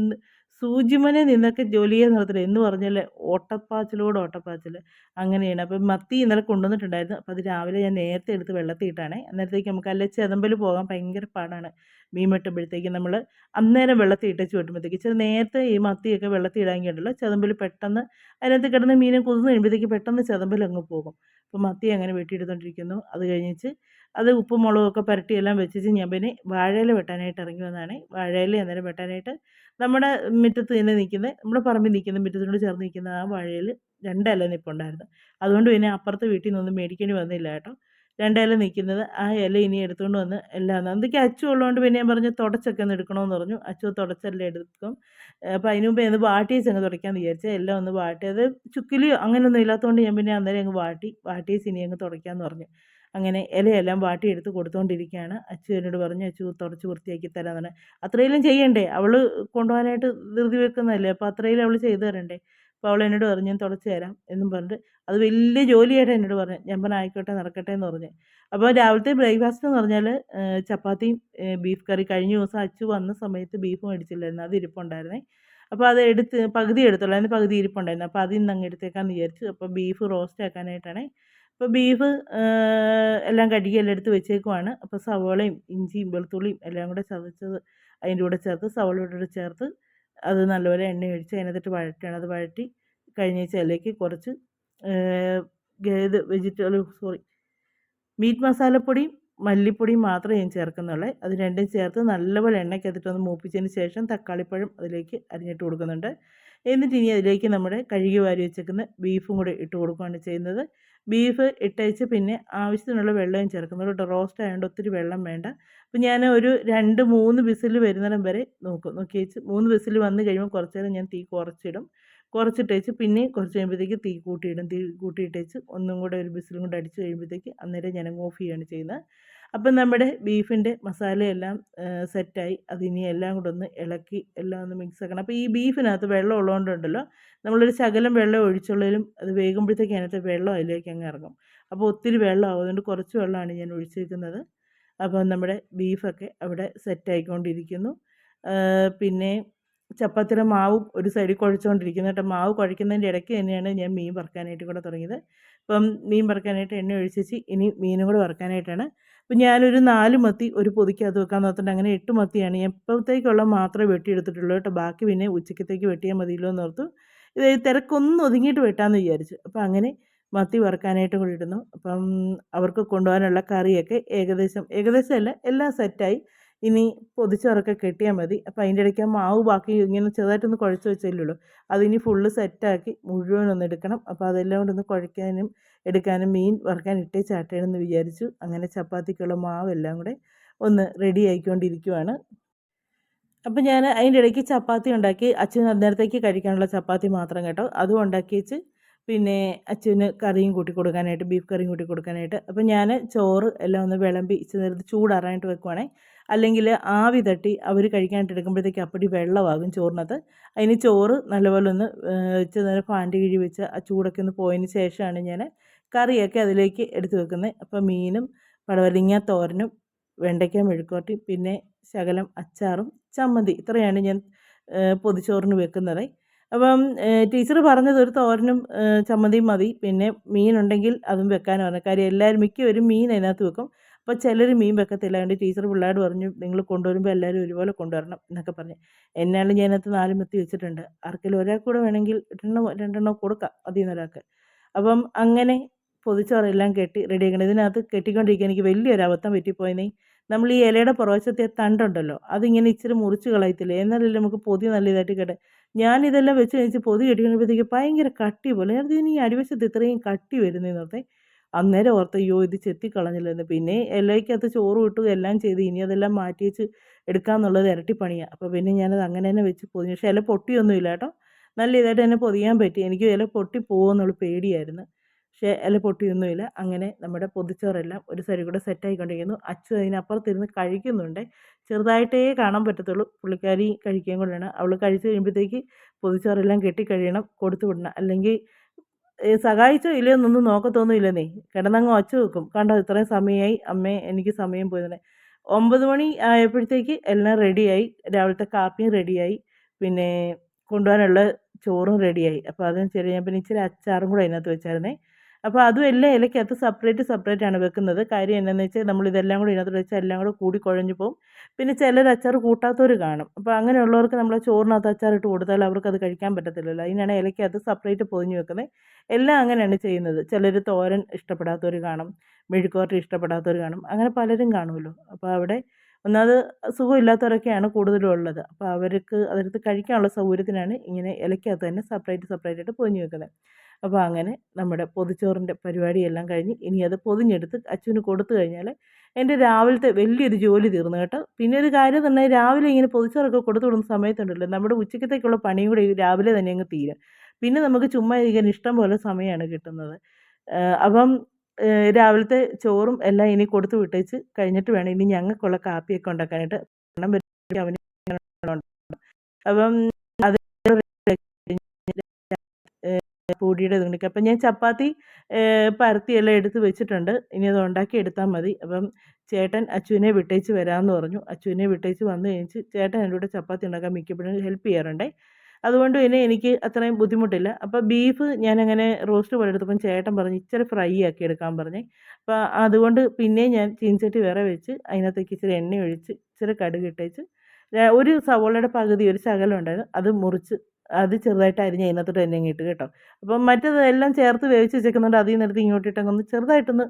സൂചിമനെ നിന്നൊക്കെ ജോലി ചെയ്യാൻ നിർത്തില്ല എന്ന് പറഞ്ഞാൽ ഓട്ടപ്പാച്ചിലോട് ഓട്ടപ്പാച്ചിൽ അങ്ങനെയാണ്. അപ്പം മത്തി ഇന്നലെ കൊണ്ടുവന്നിട്ടുണ്ടായിരുന്നു. അപ്പോൾ അത് രാവിലെ ഞാൻ നേരത്തെ എടുത്ത് വെള്ളത്തിൽ ഇട്ടാണേ. അന്നേരത്തേക്ക് നമുക്ക് അല്ലെ ചെതമ്പൽ പോകാൻ ഭയങ്കര പാടാണ്. മീൻ വെട്ടുമ്പോഴത്തേക്ക് നമ്മൾ അന്നേരം വെള്ളത്തിൽ ഇട്ടേച്ച് വെട്ടുമ്പോഴത്തേക്ക് ഇച്ചിരി നേരത്തെ ഈ മത്തിയൊക്കെ വെള്ളത്തിൽ ഇടാമെങ്കിൽ ഉണ്ടല്ലോ ചെതമ്പൽ പെട്ടെന്ന് അതിനകത്ത് കിടന്ന് മീനും കുതിർന്ന് കഴിയുമ്പോഴത്തേക്ക് പെട്ടെന്ന് ചെതമ്പൽ അങ്ങ് പോകും. അപ്പോൾ മത്തി അങ്ങനെ വെട്ടിയെടുത്തുകൊണ്ടിരിക്കുന്നു. അത് കഴിഞ്ഞിട്ട് അത് ഉപ്പും മുളകൊക്കെ പുരട്ടി എല്ലാം വെച്ചിട്ട് ഞാൻ പിന്നെ വാഴയില വെട്ടാനായിട്ട് ഇറങ്ങി വന്നതാണ്. വാഴയില അന്നേരം വെട്ടാനായിട്ട് നമ്മുടെ മുറ്റത്ത് തന്നെ നിൽക്കുന്ന, നമ്മുടെ പറമ്പിൽ നിൽക്കുന്ന, മുറ്റത്തിനോട് ചേർന്ന് നിൽക്കുന്ന ആ വാഴയിൽ 2 ഇല നിൽപ്പുണ്ടായിരുന്നു. അതുകൊണ്ട് പിന്നെ അപ്പുറത്തെ വീട്ടിൽ നിന്നൊന്നും മേടിക്കേണ്ടി വന്നില്ല കേട്ടോ. 2 ഇല നിൽക്കുന്നത് ആ ഇല ഇനി എടുത്തുകൊണ്ട് വന്ന് എല്ലാം എന്തൊക്കെ അച്ചു ഉള്ളതുകൊണ്ട് പിന്നെ ഞാൻ പറഞ്ഞു തുടച്ചൊക്കെ ഒന്ന് എടുക്കണമെന്ന് പറഞ്ഞു. അച്ചു തുടച്ചെല്ലാം എടുക്കും. അപ്പോൾ അതിന് മുമ്പേ ഒന്ന് വാട്ടിയേച്ച് അങ്ങ് തുടയ്ക്കാമെന്ന് വിചാരിച്ചു. എല്ലാം ഒന്ന് വാട്ടി, അത് ചുക്കിലിയോ അങ്ങനെയൊന്നും ഇല്ലാത്തതുകൊണ്ട് ഞാൻ പിന്നെ അന്നേരം അങ്ങ് വാട്ടിയേച്ച് ഇനി അങ്ങ് തുടയ്ക്കാമെന്ന് പറഞ്ഞു. അങ്ങനെ ഇലയെല്ലാം വാട്ടിയെടുത്ത് കൊടുത്തുകൊണ്ടിരിക്കുകയാണ്. അച്ചു എന്നോട് പറഞ്ഞു, അച്ചു തുടച്ച് വൃത്തിയാക്കി തരാമെന്ന് പറഞ്ഞു. അത്രയെല്ലാം ചെയ്യണ്ടേ, അവൾ കൊണ്ടുപോകാനായിട്ട് ധൃതി വെക്കുന്നതല്ലേ, അപ്പോൾ അത്രയെല്ലാം അവൾ ചെയ്തു തരണ്ടേ. അപ്പോൾ അവൾ എന്നോട് പറഞ്ഞു ഞാൻ തുടച്ച് തരാം എന്നും പറഞ്ഞിട്ട് അത് വലിയ ജോലിയായിട്ട് എന്നോട് പറഞ്ഞു. ഞാൻ പറഞ്ഞു ആയിക്കോട്ടെ നടക്കട്ടെ എന്ന് പറഞ്ഞു. അപ്പോൾ രാവിലത്തെ ബ്രേക്ക്ഫാസ്റ്റ് എന്ന് പറഞ്ഞാൽ ചപ്പാത്തിയും ബീഫ് കറി. കഴിഞ്ഞ ദിവസം അച്ചു വന്ന സമയത്ത് ബീഫ് മേടിച്ചില്ലായിരുന്നു, അത് ഇരിപ്പുണ്ടായിരുന്നേ. അപ്പോൾ അത് എടുത്ത് പകുതി എടുത്തുള്ളൂ, അതിന് പകുതി ഇരിപ്പുണ്ടായിരുന്നു. അപ്പോൾ അതിൽ നിന്ന് അങ്ങ് എടുത്തേക്കാമെന്ന് വിചാരിച്ചു. അപ്പോൾ ബീഫ് റോസ്റ്റ് ആക്കാനായിട്ടാണ്. അപ്പോൾ ബീഫ് എല്ലാം കഴുകി എല്ലാം എടുത്ത് വെച്ചേക്കുവാണ്. അപ്പോൾ സവോളയും ഇഞ്ചിയും വെളുത്തുള്ളിയും എല്ലാം കൂടെ ചതച്ചത് അതിൻ്റെ കൂടെ ചേർത്ത് സവോളയോട് ചേർത്ത് അത് നല്ലപോലെ എണ്ണ ഒഴിച്ച് അതിനകത്തിട്ട് വഴറ്റുകയാണ്. അത് വഴറ്റി കഴിഞ്ഞേച്ച് അതിലേക്ക് കുറച്ച് മീറ്റ് മസാലപ്പൊടിയും മല്ലിപ്പൊടിയും മാത്രമേ ഞാൻ ചേർക്കുന്നുള്ളൂ. അത് രണ്ടും ചേർത്ത് നല്ലപോലെ എണ്ണയ്ക്കകത്തിട്ടൊന്ന് മൂപ്പിച്ചതിന് ശേഷം തക്കാളിപ്പഴം അതിലേക്ക് അരിഞ്ഞിട്ട് കൊടുക്കുന്നുണ്ട്. എന്നിട്ട് ഇനി അതിലേക്ക് നമ്മുടെ കഴുകി വാരി വെച്ചേക്കുന്ന ബീഫും കൂടെ ഇട്ട് കൊടുക്കുകയാണ് ചെയ്യുന്നത്. ബീഫ് ഇട്ടേച്ച് പിന്നെ ആവശ്യത്തിനുള്ള വെള്ളവും ചേർക്കുന്നുള്ളൂ കേട്ടോ. റോസ്റ്റ് ആയതുകൊണ്ട് ഒത്തിരി വെള്ളം വേണ്ട. അപ്പോൾ ഞാൻ ഒരു 2-3 വിസിൽ വരുന്നിടം വരെ നോക്കിയേച്ച് 3 വിസിൽ വന്ന് കഴിയുമ്പോൾ കുറച്ച് നേരം ഞാൻ തീ കുറച്ചിടും. കുറച്ചിട്ടേച്ച് പിന്നെയും കുറച്ച് കഴിയുമ്പോഴത്തേക്ക് തീ കൂട്ടിയിടും. തീ കൂട്ടിയിട്ടേച്ച് ഒന്നും കൂടെ ഒരു വിസിലും കൂടെ അടിച്ച് കഴിയുമ്പോഴത്തേക്ക് അന്നേരം ഞാൻ ഓഫ് ചെയ്യുകയാണ് ചെയ്യുന്നത്. അപ്പം നമ്മുടെ ബീഫിൻ്റെ മസാലയെല്ലാം സെറ്റായി. അതിനി എല്ലാം കൂടെ ഒന്ന് ഇളക്കി എല്ലാം ഒന്ന് മിക്സ് ആക്കണം. അപ്പോൾ ഈ ബീഫിനകത്ത് വെള്ളം ഉള്ളതുകൊണ്ടുണ്ടല്ലോ, നമ്മളൊരു ശകലം വെള്ളം ഒഴിച്ചുള്ളതിലും അത് വേകുമ്പോഴത്തേക്ക് അതിനകത്ത് വെള്ളം അതിലേക്ക് അങ്ങ് ഇറങ്ങും. അപ്പോൾ ഒത്തിരി വെള്ളമാവും. അതുകൊണ്ട് കുറച്ച് വെള്ളമാണ് ഞാൻ ഒഴിച്ചേക്കുന്നത്. അപ്പോൾ നമ്മുടെ ബീഫൊക്കെ അവിടെ സെറ്റായിക്കൊണ്ടിരിക്കുന്നു. പിന്നെ ചപ്പാത്തിയുടെ മാവും ഒരു സൈഡിൽ കുഴച്ചുകൊണ്ടിരിക്കുന്നു കേട്ടോ. മാവ് കുഴയ്ക്കുന്നതിൻ്റെ ഇടയ്ക്ക് തന്നെയാണ് ഞാൻ മീൻ വറുക്കാനായിട്ട് കൂടെ തുടങ്ങിയത്. അപ്പം മീൻ വറുക്കാനായിട്ട് എണ്ണ ഒഴിച്ചേച്ച് ഇനി മീനും കൂടെ വറുക്കാനായിട്ടാണ്. അപ്പം ഞാനൊരു 4 മത്തി ഒരു പൊതിക്കകത്ത് വെക്കാൻ നോക്കുന്നുണ്ട്. അങ്ങനെ 8 മത്തിയാണ് ഞാൻ ഇപ്പോഴത്തേക്കുള്ള മാത്രമേ വെട്ടിയെടുത്തിട്ടുള്ളൂ കേട്ടോ. ബാക്കി പിന്നെ ഉച്ചക്കത്തേക്ക് വെട്ടിയാൽ മതിയല്ലോ എന്നോർത്തു. ഇത് തിരക്കൊന്നും ഒതുങ്ങിയിട്ട് വെട്ടാമെന്ന് വിചാരിച്ചു. അപ്പം അങ്ങനെ മത്തി വറുക്കാനായിട്ടും കൂടി ഇടുന്നു. അപ്പം അവർക്ക് കൊണ്ടുപോകാനുള്ള കറിയൊക്കെ ഏകദേശം അല്ല എല്ലാം സെറ്റായി. ഇനി പൊതിച്ചോറൊക്കെ കെട്ടിയാൽ മതി. അപ്പോൾ അതിൻ്റെ ഇടയ്ക്ക് ആ മാവ് ബാക്കി ഇങ്ങനെ ചെറുതായിട്ടൊന്ന് കുഴച്ച് വെച്ചല്ലേ ഉള്ളൂ. അതിനി ഫുള്ള് സെറ്റാക്കി മുഴുവനൊന്ന് എടുക്കണം. അപ്പോൾ അതെല്ലാം കൂടെ ഒന്ന് കുഴയ്ക്കാനും എടുക്കാനും മീൻ വറുക്കാൻ ചാട്ടേണമെന്ന് വിചാരിച്ചു. അങ്ങനെ ചപ്പാത്തിക്കുള്ള മാവെല്ലാം കൂടെ ഒന്ന് റെഡി ആയിക്കൊണ്ടിരിക്കുവാണ്. അപ്പം ഞാൻ അതിൻ്റെ ഇടയ്ക്ക് ചപ്പാത്തി ഉണ്ടാക്കി. അച്ഛന് അന്നേരത്തേക്ക് കഴിക്കാനുള്ള ചപ്പാത്തി മാത്രം കേട്ടോ. അതും ഉണ്ടാക്കി വെച്ച് പിന്നെ അച്ഛന് കറിയും കൂട്ടി കൊടുക്കാനായിട്ട്, ബീഫ് കറിയും കൂട്ടി കൊടുക്കാനായിട്ട്. അപ്പം ഞാൻ ചോറ് എല്ലാം ഒന്ന് വിളമ്പി നേരത്ത് ചൂടാറാനായിട്ട് വെക്കുവാണേ. അല്ലെങ്കിൽ ആവി തട്ടി അവർ കഴിക്കാനായിട്ട് എടുക്കുമ്പോഴത്തേക്ക് അപ്പടി വെള്ളമാകും ചോറിനകത്ത്. അതിന് ചോറ് നല്ലപോലെ ഒന്ന് ഇച്ചിരി നേരം ഫാൻ്റെ കീഴിൽ വെച്ച് ആ ചൂടൊക്കെ ഒന്ന് പോയതിന് ശേഷമാണ് ഞാൻ കറിയൊക്കെ അതിലേക്ക് എടുത്ത് വെക്കുന്നത്. അപ്പോൾ മീനും പടവലങ്ങ തോരനും വെണ്ടയ്ക്ക മെഴുക്കുവരട്ടിയും പിന്നെ ശകലം അച്ചാറും ചമ്മന്തി, ഇത്രയാണ് ഞാൻ പൊതിച്ചോറിന് വെക്കുന്നത്. അപ്പം ടീച്ചർ പറഞ്ഞത് ഒരു തോരനും ചമ്മന്തിയും മതി, പിന്നെ മീനുണ്ടെങ്കിൽ അതും വെക്കാനും പറഞ്ഞു. കാര്യം എല്ലാവരും മിക്കവരും മീൻ അതിനകത്ത് വെക്കും. അപ്പോൾ ചിലർ മീൻ വെക്കത്തില്ല. അതുകൊണ്ട് ടീച്ചർ പിള്ളേരോട് പറഞ്ഞു നിങ്ങൾ കൊണ്ടുവരുമ്പോൾ എല്ലാവരും ഒരുപോലെ കൊണ്ടുവരണം എന്നൊക്കെ പറഞ്ഞു. എന്നാലും ഞാനകത്ത് 4 മത്തി വെച്ചിട്ടുണ്ട്. ആർക്കെങ്കിലും ഒരാൾക്ക് കൂടെ വേണമെങ്കിൽ 2 2 കൊടുക്കാം അതിൽ നിന്ന് ഒരാൾക്ക്. അപ്പം അങ്ങനെ പൊതിച്ചോറെല്ലാം കെട്ടി റെഡിയാക്കണം. ഇതിനകത്ത് കെട്ടിക്കൊണ്ടിരിക്കുക എനിക്ക് വലിയൊരു അബദ്ധം പറ്റിപ്പോയെന്നേ. നമ്മൾ ഈ ഇലയുടെ പുറവശത്തെ തണ്ടുണ്ടല്ലോ, അതിങ്ങനെ ഇച്ചിരി മുറിച്ച് കളയത്തില്ലേ, എന്നാലല്ലേ നമുക്ക് പൊതി നല്ല ഇതായിട്ട് കെട്ടെ. ഞാനിതെല്ലാം വെച്ച് കഴിച്ച് പൊതി കെട്ടി കഴിയുമ്പോഴത്തേക്ക് ഭയങ്കര കട്ടി പോലെ. ഞാൻ ഇതിന് ഈ അടിവശത്ത് ഇത്രയും കട്ടി വരുന്നതെന്ന് ഓർത്തേ. അന്നേരം ഓർത്ത് അയ്യോ ഇത് ചെത്തിക്കളഞ്ഞല്ലോ എന്ന്. പിന്നെ ഇലയ്ക്കകത്ത് ചോറ് ഇട്ടു എല്ലാം ചെയ്ത് ഇനി അതെല്ലാം മാറ്റി വെച്ച് എടുക്കാമെന്നുള്ളത് ഇരട്ടിപ്പണിയാണ്. അപ്പോൾ പിന്നെ ഞാനത് അങ്ങനെ തന്നെ വെച്ച് പൊതിഞ്ഞു. പക്ഷേ ഇല പൊട്ടിയൊന്നുമില്ല കേട്ടോ, നല്ല ഇതായിട്ട് തന്നെ പൊതിയാൻ പറ്റി. എനിക്ക് ഇല പൊട്ടി പോകുമെന്നുള്ള പേടിയായിരുന്നു, പക്ഷേ ഇല പൊട്ടിയൊന്നുമില്ല. അങ്ങനെ നമ്മുടെ പൊതിച്ചോറെല്ലാം ഒരു സൈഡിൽ കൂടെ സെറ്റായിക്കൊണ്ടിരിക്കുന്നു. അച്ചു അതിനപ്പുറത്തിരുന്ന് കഴിക്കുന്നുണ്ട്. ചെറുതായിട്ടേ കാണാൻ പറ്റത്തുള്ളൂ, പുള്ളിക്കാരി കഴിക്കാൻ കൂടെയാണ്. അവൾ കഴിച്ച് കഴിയുമ്പോഴത്തേക്ക് പൊതിച്ചോറെല്ലാം കെട്ടിക്കഴിയണം, കൊടുത്തു വിടണം. അല്ലെങ്കിൽ സഹായിച്ചോ ഇല്ലയോ എന്നൊന്നും നോക്കത്തൊന്നുമില്ലെന്നേ, കിടന്നങ്ങ് ഒച്ച വെക്കും. കണ്ടോ ഇത്രയും സമയമായി അമ്മേ എനിക്ക് സമയം പോയതന്നെ. 9 മണി ആയപ്പോഴത്തേക്ക് എല്ലാം റെഡിയായി. രാവിലത്തെ കാപ്പിയും റെഡിയായി, പിന്നെ കൊണ്ടുപോകാനുള്ള ചോറും റെഡിയായി. അപ്പോൾ അതും ശരി, ഞാൻ പിന്നെ ഇച്ചിരി അച്ചാറും കൂടെ അതിനകത്ത് വെച്ചായിരുന്നേ. അപ്പോൾ അതും എല്ലാം ഇലയ്ക്കകത്ത് സെപ്പറേറ്റ് വെക്കുന്നത്. കാര്യം എന്താണെന്ന് വെച്ചാൽ നമ്മളിതെല്ലാം കൂടെ ഇതിനകത്ത് വെച്ചാൽ എല്ലാം കൂടെ കൂടി കുഴഞ്ഞു പോകും. പിന്നെ ചിലർ അച്ചാർ കൂട്ടാത്തവർ കാണും. അപ്പോൾ അങ്ങനെയുള്ളവർക്ക് നമ്മൾ ചോറിനകത്ത് അച്ചാറിട്ട് കൊടുത്താൽ അവർക്കത് കഴിക്കാൻ പറ്റത്തില്ലല്ലോ. അതിനാണ് ഇലയ്ക്കകത്ത് സെപ്പറേറ്റ് പൊതിഞ്ഞ് വെക്കുന്നത്. എല്ലാം അങ്ങനെയാണ് ചെയ്യുന്നത്. ചിലർ തോരൻ ഇഷ്ടപ്പെടാത്തവർ കാണും, മെഴുക്കുവരട്ടി ഇഷ്ടപ്പെടാത്തവർ കാണും, അങ്ങനെ പലരും കാണുമല്ലോ. അപ്പോൾ അവിടെ ഒന്നാമത് സുഖമില്ലാത്തവരൊക്കെയാണ് കൂടുതലും ഉള്ളത്. അപ്പോൾ അവർക്ക് അതെടുത്ത് കഴിക്കാനുള്ള സൗകര്യത്തിനാണ് ഇങ്ങനെ ഇലയ്ക്കകത്ത് തന്നെ സെപ്പറേറ്റ് പൊതിഞ്ഞ് വെക്കുന്നത്. അപ്പോൾ അങ്ങനെ നമ്മുടെ പൊതിച്ചോറിൻ്റെ പരിപാടിയെല്ലാം കഴിഞ്ഞ് ഇനി അത് പൊതിഞ്ഞെടുത്ത് അച്ചുവിന് കൊടുത്തു കഴിഞ്ഞാൽ എൻ്റെ രാവിലത്തെ വലിയൊരു ജോലി തീർന്നു കേട്ടോ. പിന്നെ ഒരു കാര്യം തന്നെ, രാവിലെ ഇങ്ങനെ പൊതിച്ചോറൊക്കെ കൊടുത്തു വിടുന്ന സമയത്തുണ്ടല്ലോ, നമ്മുടെ ഉച്ചക്കത്തേക്കുള്ള പണിയും കൂടെ രാവിലെ തന്നെ അങ്ങ് തീരും. പിന്നെ നമുക്ക് ചുമ്മാ ഇരിക്കാൻ ഇഷ്ടം പോലെ സമയമാണ് കിട്ടുന്നത്. അപ്പം രാവിലത്തെ ചോറും എല്ലാം ഇനി കൊടുത്തു വിട്ടേച്ച് കഴിഞ്ഞിട്ട് വേണം ഇനി ഞങ്ങൾക്കുള്ള കാപ്പിയൊക്കെ ഉണ്ടാക്കാനായിട്ട്. അവന് അപ്പം അത് പൂടിയുടെ തുണിക്ക്. അപ്പം ഞാൻ ചപ്പാത്തി പരത്തിയെല്ലാം എടുത്ത് വെച്ചിട്ടുണ്ട്. ഇനി അത് ഉണ്ടാക്കി എടുത്താൽ മതി. അപ്പം ചേട്ടൻ അച്ചുവിനെ വിട്ടേച്ച് വരാമെന്ന് പറഞ്ഞു. അച്ചുവിനെ വിട്ടേച്ച് വന്നു കഴിഞ്ഞ് ചേട്ടൻ എൻ്റെ കൂടെ ചപ്പാത്തി ഉണ്ടാക്കാൻ മിക്കപ്പോഴും ഹെൽപ്പ് ചെയ്യാറുണ്ടേ. അതുകൊണ്ട് പിന്നെ എനിക്ക് അത്രയും ബുദ്ധിമുട്ടില്ല. അപ്പോൾ ബീഫ് ഞാനങ്ങനെ റോസ്റ്റ് പോലെ എടുത്തപ്പം ചേട്ടൻ പറഞ്ഞു ഇച്ചിരി ഫ്രൈ ആക്കി എടുക്കാൻ പറഞ്ഞേ. അപ്പോൾ അതുകൊണ്ട് പിന്നെയും ഞാൻ ചീനച്ചട്ടി വേറെ വെച്ച് അതിനകത്തേക്ക് ഇച്ചിരി എണ്ണ ഒഴിച്ച് ഇച്ചിരി കടുക് ഇട്ടേച്ച് ഒരു സവോളയുടെ പകുതി ഒരു ശകലം ഉണ്ടായിരുന്നു, അത് മുറിച്ച് അത് ചെറുതായിട്ട് അരിഞ്ഞ് അതിനകത്തോട്ട് തന്നെ ഇട്ട് കേട്ടോ. അപ്പം മറ്റത് എല്ലാം ചേർത്ത് വേവിച്ച് വെച്ചേക്കുന്നുണ്ട്. അതിൽ നിന്നെടുത്ത് ഇങ്ങോട്ടിട്ടൊന്ന് ചെറുതായിട്ടൊന്ന്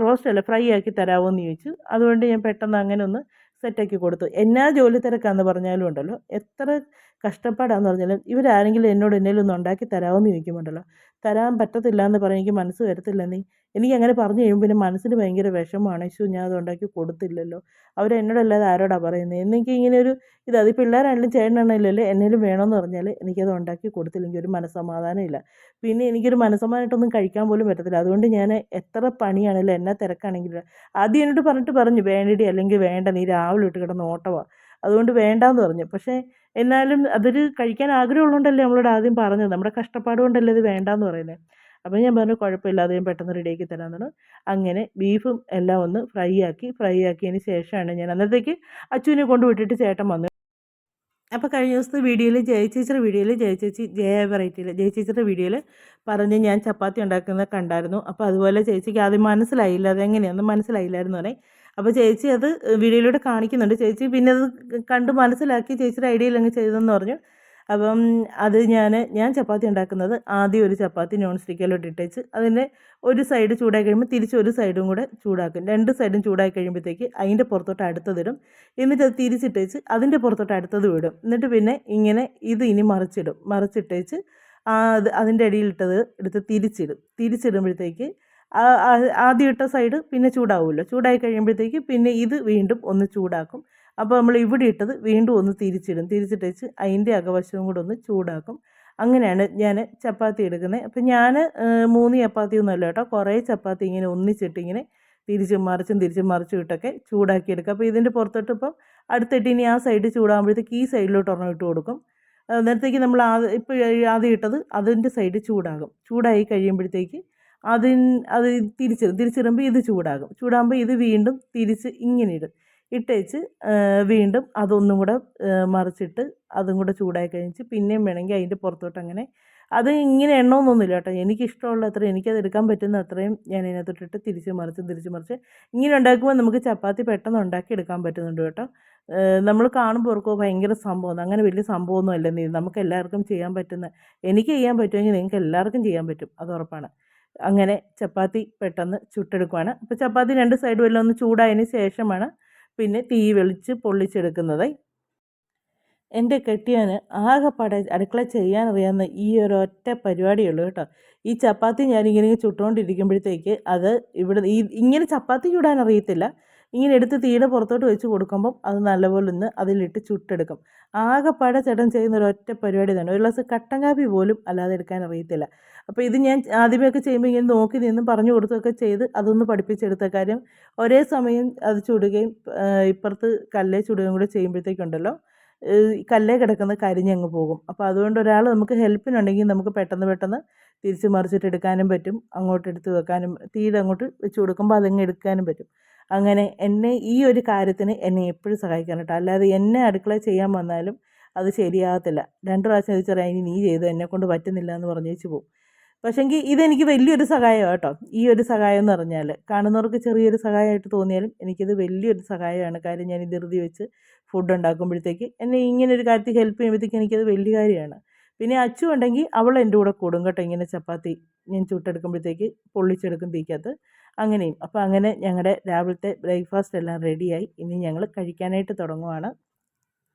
റോസ്റ്റ് അല്ല ഫ്രൈ ആക്കി തരാമോ എന്ന് ചോദിച്ചു. അതുകൊണ്ട് ഞാൻ പെട്ടെന്ന് അങ്ങനെ ഒന്ന് സെറ്റാക്കി കൊടുത്തു. എന്നാ ജോലി തിരക്കാന്ന് പറഞ്ഞാലും ഉണ്ടല്ലോ, എത്ര കഷ്ടപ്പാടാന്ന് പറഞ്ഞാലും ഇവരാരെങ്കിലും എന്നോട് എന്തെങ്കിലും ഒന്ന് ഉണ്ടാക്കി തരാമോ എന്ന് ചോദിക്കുമ്പോണ്ടല്ലോ, തരാൻ പറ്റത്തില്ല എന്ന് പറയാൻ എനിക്ക് മനസ്സ് വരത്തില്ലെന്നേ. എനിക്കങ്ങനെ പറഞ്ഞു കഴിയുമ്പോൾ പിന്നെ മനസ്സിന് ഭയങ്കര വിഷമമാണ്. ഇശ്ശോ ഞാൻ അത് ഉണ്ടാക്കി കൊടുത്തില്ലല്ലോ, അവരെന്നോടല്ലാതെ ആരോടാ പറയുന്നത് എനിക്ക് ഇങ്ങനെ ഒരു ഇത്. അത് പിള്ളേരാണെങ്കിലും ചേട്ടനാണെങ്കിലും എന്നേലും വേണമെന്ന് പറഞ്ഞാൽ എനിക്കത് ഉണ്ടാക്കി കൊടുത്തില്ലെങ്കിൽ ഒരു മനസ്സമാധാനം ഇല്ല. പിന്നെ എനിക്കൊരു മനസ്സമാധാനമായിട്ടൊന്നും കഴിക്കാൻ പോലും പറ്റത്തില്ല. അതുകൊണ്ട് ഞാൻ എത്ര പണിയാണെങ്കിലും എന്നാ തിരക്കാണെങ്കിലും ആദ്യം എന്നോട് പറഞ്ഞു വേണ്ടടി, അല്ലെങ്കിൽ വേണ്ട നീ രാവിലെ ഇട്ട് കിടന്ന് ഓട്ടമാണ്, അതുകൊണ്ട് വേണ്ടാന്ന് പറഞ്ഞു. പക്ഷേ എന്നാലും അതൊരു കഴിക്കാൻ ആഗ്രഹമുള്ളതുകൊണ്ടല്ലേ നമ്മളോട് ആദ്യം പറഞ്ഞത്, നമ്മുടെ കഷ്ടപ്പാട് കൊണ്ടല്ലേ ഇത് വേണ്ടാന്ന് പറയുന്നത്. അപ്പോൾ ഞാൻ പറഞ്ഞു കുഴപ്പമില്ല, അത് ഞാൻ പെട്ടെന്ന് റെഡിയാക്കി തരാമെന്ന് പറഞ്ഞു. അങ്ങനെ ബീഫും എല്ലാം ഒന്ന് ഫ്രൈ ആക്കിയതിന് ശേഷമാണ് ഞാൻ അന്നത്തേക്ക് അച്ചുവിനെ കൊണ്ട് വിട്ടിട്ട് ചേട്ടൻ വന്നു. അപ്പോൾ കഴിഞ്ഞ ദിവസത്തെ വീഡിയോയിൽ ജയ ചേച്ചിയുടെ വീഡിയോയിൽ പറഞ്ഞ് ഞാൻ ചപ്പാത്തി ഉണ്ടാക്കുന്നത് കണ്ടായിരുന്നു. അപ്പോൾ അതുപോലെ ചേച്ചിക്ക് ആദ്യം മനസ്സിലായില്ല, അതെങ്ങനെയാണെന്ന് മനസ്സിലായില്ലായിരുന്നു പറയും. അപ്പോൾ ചേച്ചി അത് വീഡിയോയിലൂടെ കാണിക്കുന്നുണ്ട്. ചേച്ചി പിന്നെ അത് കണ്ട് മനസ്സിലാക്കി ചേച്ചിയുടെ ഐഡിയയിൽ അങ്ങ് ചെയ്തെന്ന് പറഞ്ഞു. അപ്പം അത് ഞാൻ ചപ്പാത്തി ഉണ്ടാക്കുന്നത് ആദ്യം ഒരു ചപ്പാത്തി നോൺ സ്റ്റിക്കിലോട്ട് ഇട്ടേച്ച് അതിൻ്റെ ഒരു സൈഡ് ചൂടായി കഴിയുമ്പോൾ തിരിച്ച് ഒരു സൈഡും കൂടെ ചൂടാക്കും. രണ്ട് സൈഡും ചൂടായി കഴിയുമ്പോഴത്തേക്ക് അതിൻ്റെ പുറത്തോട്ട് അടുത്തതിടും. എന്നിട്ട് അത് തിരിച്ചിട്ടേച്ച് അതിൻ്റെ പുറത്തോട്ട് അടുത്തത് വിടും. എന്നിട്ട് പിന്നെ ഇങ്ങനെ ഇത് ഇനി മറിച്ചിട്ടേച്ച് അതിൻ്റെ അടിയിലിട്ടത് എടുത്ത് തിരിച്ചിടുമ്പോഴത്തേക്ക് ആദ്യം ഇട്ട സൈഡ് പിന്നെ ചൂടാവുമല്ലോ. ചൂടായി കഴിയുമ്പോഴത്തേക്ക് പിന്നെ ഇത് വീണ്ടും ഒന്ന് ചൂടാക്കും. അപ്പോൾ നമ്മൾ ഇവിടെ ഇട്ടത് വീണ്ടും ഒന്ന് തിരിച്ചിട്ടേച്ച് അതിൻ്റെ അകവശവും കൂടെ ഒന്ന് ചൂടാക്കും. അങ്ങനെയാണ് ഞാൻ ചപ്പാത്തി എടുക്കുന്നത്. അപ്പം ഞാൻ 3 ചപ്പാത്തിയൊന്നുമല്ല കേട്ടോ, കുറേ ചപ്പാത്തി ഇങ്ങനെ ഒന്നിച്ചിട്ട് ഇങ്ങനെ തിരിച്ചും മറിച്ചും ഇട്ടൊക്കെ ചൂടാക്കിയെടുക്കുക. അപ്പോൾ ഇതിൻ്റെ പുറത്തോട്ട് ഇപ്പം അടുത്തിട്ട് ഇനി ആ സൈഡ് ചൂടാകുമ്പോഴത്തേക്ക് ഈ സൈഡിലോട്ട് ഒരെണ്ണം ഇട്ട് കൊടുക്കും. അന്നേരത്തേക്ക് നമ്മൾ ഇപ്പോൾ ആദ്യം ഇട്ടത് അതിൻ്റെ സൈഡ് ചൂടായി കഴിയുമ്പോഴത്തേക്ക് അത് തിരിച്ചിടുമ്പോൾ ഇത് ചൂടാകുമ്പോൾ ഇത് വീണ്ടും തിരിച്ച് ഇങ്ങനെ ഇട്ടേച്ച് വീണ്ടും അതൊന്നും കൂടെ മറിച്ചിട്ട് അതും കൂടെ ചൂടായി കഴിഞ്ഞിട്ട് പിന്നെയും വേണമെങ്കിൽ അതിൻ്റെ പുറത്തോട്ട് അങ്ങനെ അത് ഇങ്ങനെ എണ്ണമൊന്നുമില്ല കേട്ടോ. എനിക്കിഷ്ടമുള്ള അത്രയും എനിക്കത് എടുക്കാൻ പറ്റുന്ന അത്രയും ഞാൻ അതിനകത്തോട്ടിട്ട് തിരിച്ച് മറിച്ച് ഇങ്ങനെ ഉണ്ടാക്കുമ്പോൾ നമുക്ക് ചപ്പാത്തി പെട്ടെന്ന് ഉണ്ടാക്കി എടുക്കാൻ പറ്റുന്നുണ്ട് കേട്ടോ. നമ്മൾ കാണുമ്പോൾ ഓർക്കും ഭയങ്കര സംഭവം, അങ്ങനെ വലിയ സംഭവമൊന്നും അല്ലെന്ന്. നമുക്ക് എല്ലാവർക്കും ചെയ്യാൻ പറ്റുന്ന, എനിക്ക് ചെയ്യാൻ പറ്റുമെങ്കിൽ നിങ്ങൾക്ക് എല്ലാവർക്കും ചെയ്യാൻ പറ്റും, അത് ഉറപ്പാണ്. അങ്ങനെ ചപ്പാത്തി പെട്ടെന്ന് ചുട്ടെടുക്കുവാണ്. അപ്പോൾ ചപ്പാത്തി 2 സൈഡും എല്ലാം ഒന്ന് ചൂടായതിന് ശേഷമാണ് പിന്നെ തീ വെളിച്ച് പൊള്ളിച്ചെടുക്കുന്നത്. എൻ്റെ കെട്ടിയവന് ആകെപ്പാടെ അടുക്കള ചെയ്യാനറിയാവുന്ന ഈ ഒരൊറ്റ പരിപാടിയേ ഉള്ളൂ കേട്ടോ. ഈ ചപ്പാത്തി ഞാനിങ്ങനെ ചുട്ടുകൊണ്ടിരിക്കുമ്പോഴത്തേക്ക് അത് ഇവിടെ ഇങ്ങനെ ചപ്പാത്തി ചുടാൻ അറിയത്തില്ല. ഇങ്ങനെ എടുത്ത് തീയുടെ പുറത്തോട്ട് വെച്ച് കൊടുക്കുമ്പം അത് നല്ലപോലെ ഒന്ന് അതിലിട്ട് ചുട്ടെടുക്കും. ആകെപ്പാടെ ചേട്ടൻ ചെയ്യുന്ന ഒരൊറ്റ പരിപാടി തന്നെ. ഒരു ഗ്ലാസ് കട്ടൻ കാപ്പി പോലും അല്ലാതെ എടുക്കാൻ അറിയത്തില്ല. അപ്പോൾ ഇത് ഞാൻ ആദ്യമൊക്കെ ചെയ്യുമ്പോൾ ഇങ്ങനെ നോക്കി നിന്ന് പറഞ്ഞു കൊടുത്തൊക്കെ ചെയ്ത് അതൊന്ന് പഠിപ്പിച്ചെടുത്ത കാര്യം. ഒരേ സമയം അത് ചുടുകയും ഇപ്പുറത്ത് കല്ലേ ചുടുകയും കൂടെ ചെയ്യുമ്പോഴത്തേക്കുണ്ടല്ലോ കല്ലേ കിടക്കുന്ന കരിഞ്ഞങ്ങ് പോകും. അപ്പോൾ അതുകൊണ്ട് ഒരാൾ നമുക്ക് ഹെൽപ്പിനുണ്ടെങ്കിൽ നമുക്ക് പെട്ടെന്ന് പെട്ടെന്ന് തിരിച്ച് മറിച്ചിട്ട് എടുക്കാനും പറ്റും, അങ്ങോട്ട് എടുത്ത് വെക്കാനും, തീയുടെ അങ്ങോട്ട് വെച്ച് കൊടുക്കുമ്പോൾ അതങ്ങ് എടുക്കാനും പറ്റും. അങ്ങനെ എന്നെ ഈ ഒരു കാര്യത്തിന് എന്നെ എപ്പോഴും സഹായിക്കാൻ കേട്ടോ. അല്ലാതെ എന്നെ അടുക്കള ചെയ്യാൻ വന്നാലും അത് ശരിയാകത്തില്ല. 2 പ്രാവശ്യം ചോദിച്ചാൽ ഇനി നീ ചെയ്തു, എന്നെക്കൊണ്ട് പറ്റുന്നില്ല എന്ന് പറഞ്ഞേച്ച് പോകും. പക്ഷേങ്കിൽ ഇതെനിക്ക് വലിയൊരു സഹായമാണ് കേട്ടോ. ഈ ഒരു സഹായം എന്ന് പറഞ്ഞാൽ കാണുന്നവർക്ക് ചെറിയൊരു സഹായമായിട്ട് തോന്നിയാലും എനിക്കിത് വലിയൊരു സഹായമാണ്. കാര്യം ഞാൻ ധൃതി വെച്ച് ഫുഡ് ഉണ്ടാക്കുമ്പോഴത്തേക്ക് എന്നെ ഇങ്ങനെ ഒരു കാര്യത്തിൽ ഹെൽപ്പ് ചെയ്യുമ്പോഴത്തേക്ക് എനിക്കത് വലിയ കാര്യമാണ്. പിന്നെ അച്ചു ഉണ്ടെങ്കിൽ അവൾ എൻ്റെ കൂടെ കൂടും കേട്ടോ. ഇങ്ങനെ ചപ്പാത്തി ഞാൻ ചുട്ടെടുക്കുമ്പോഴത്തേക്ക് പൊള്ളിച്ചെടുക്കും തീക്കകത്ത്. അങ്ങനെയും. അപ്പോൾ അങ്ങനെ ഞങ്ങളുടെ രാവിലത്തെ ബ്രേക്ക്ഫാസ്റ്റ് എല്ലാം റെഡിയായി. ഇനി ഞങ്ങൾ കഴിക്കാനായിട്ട് തുടങ്ങുവാണ്.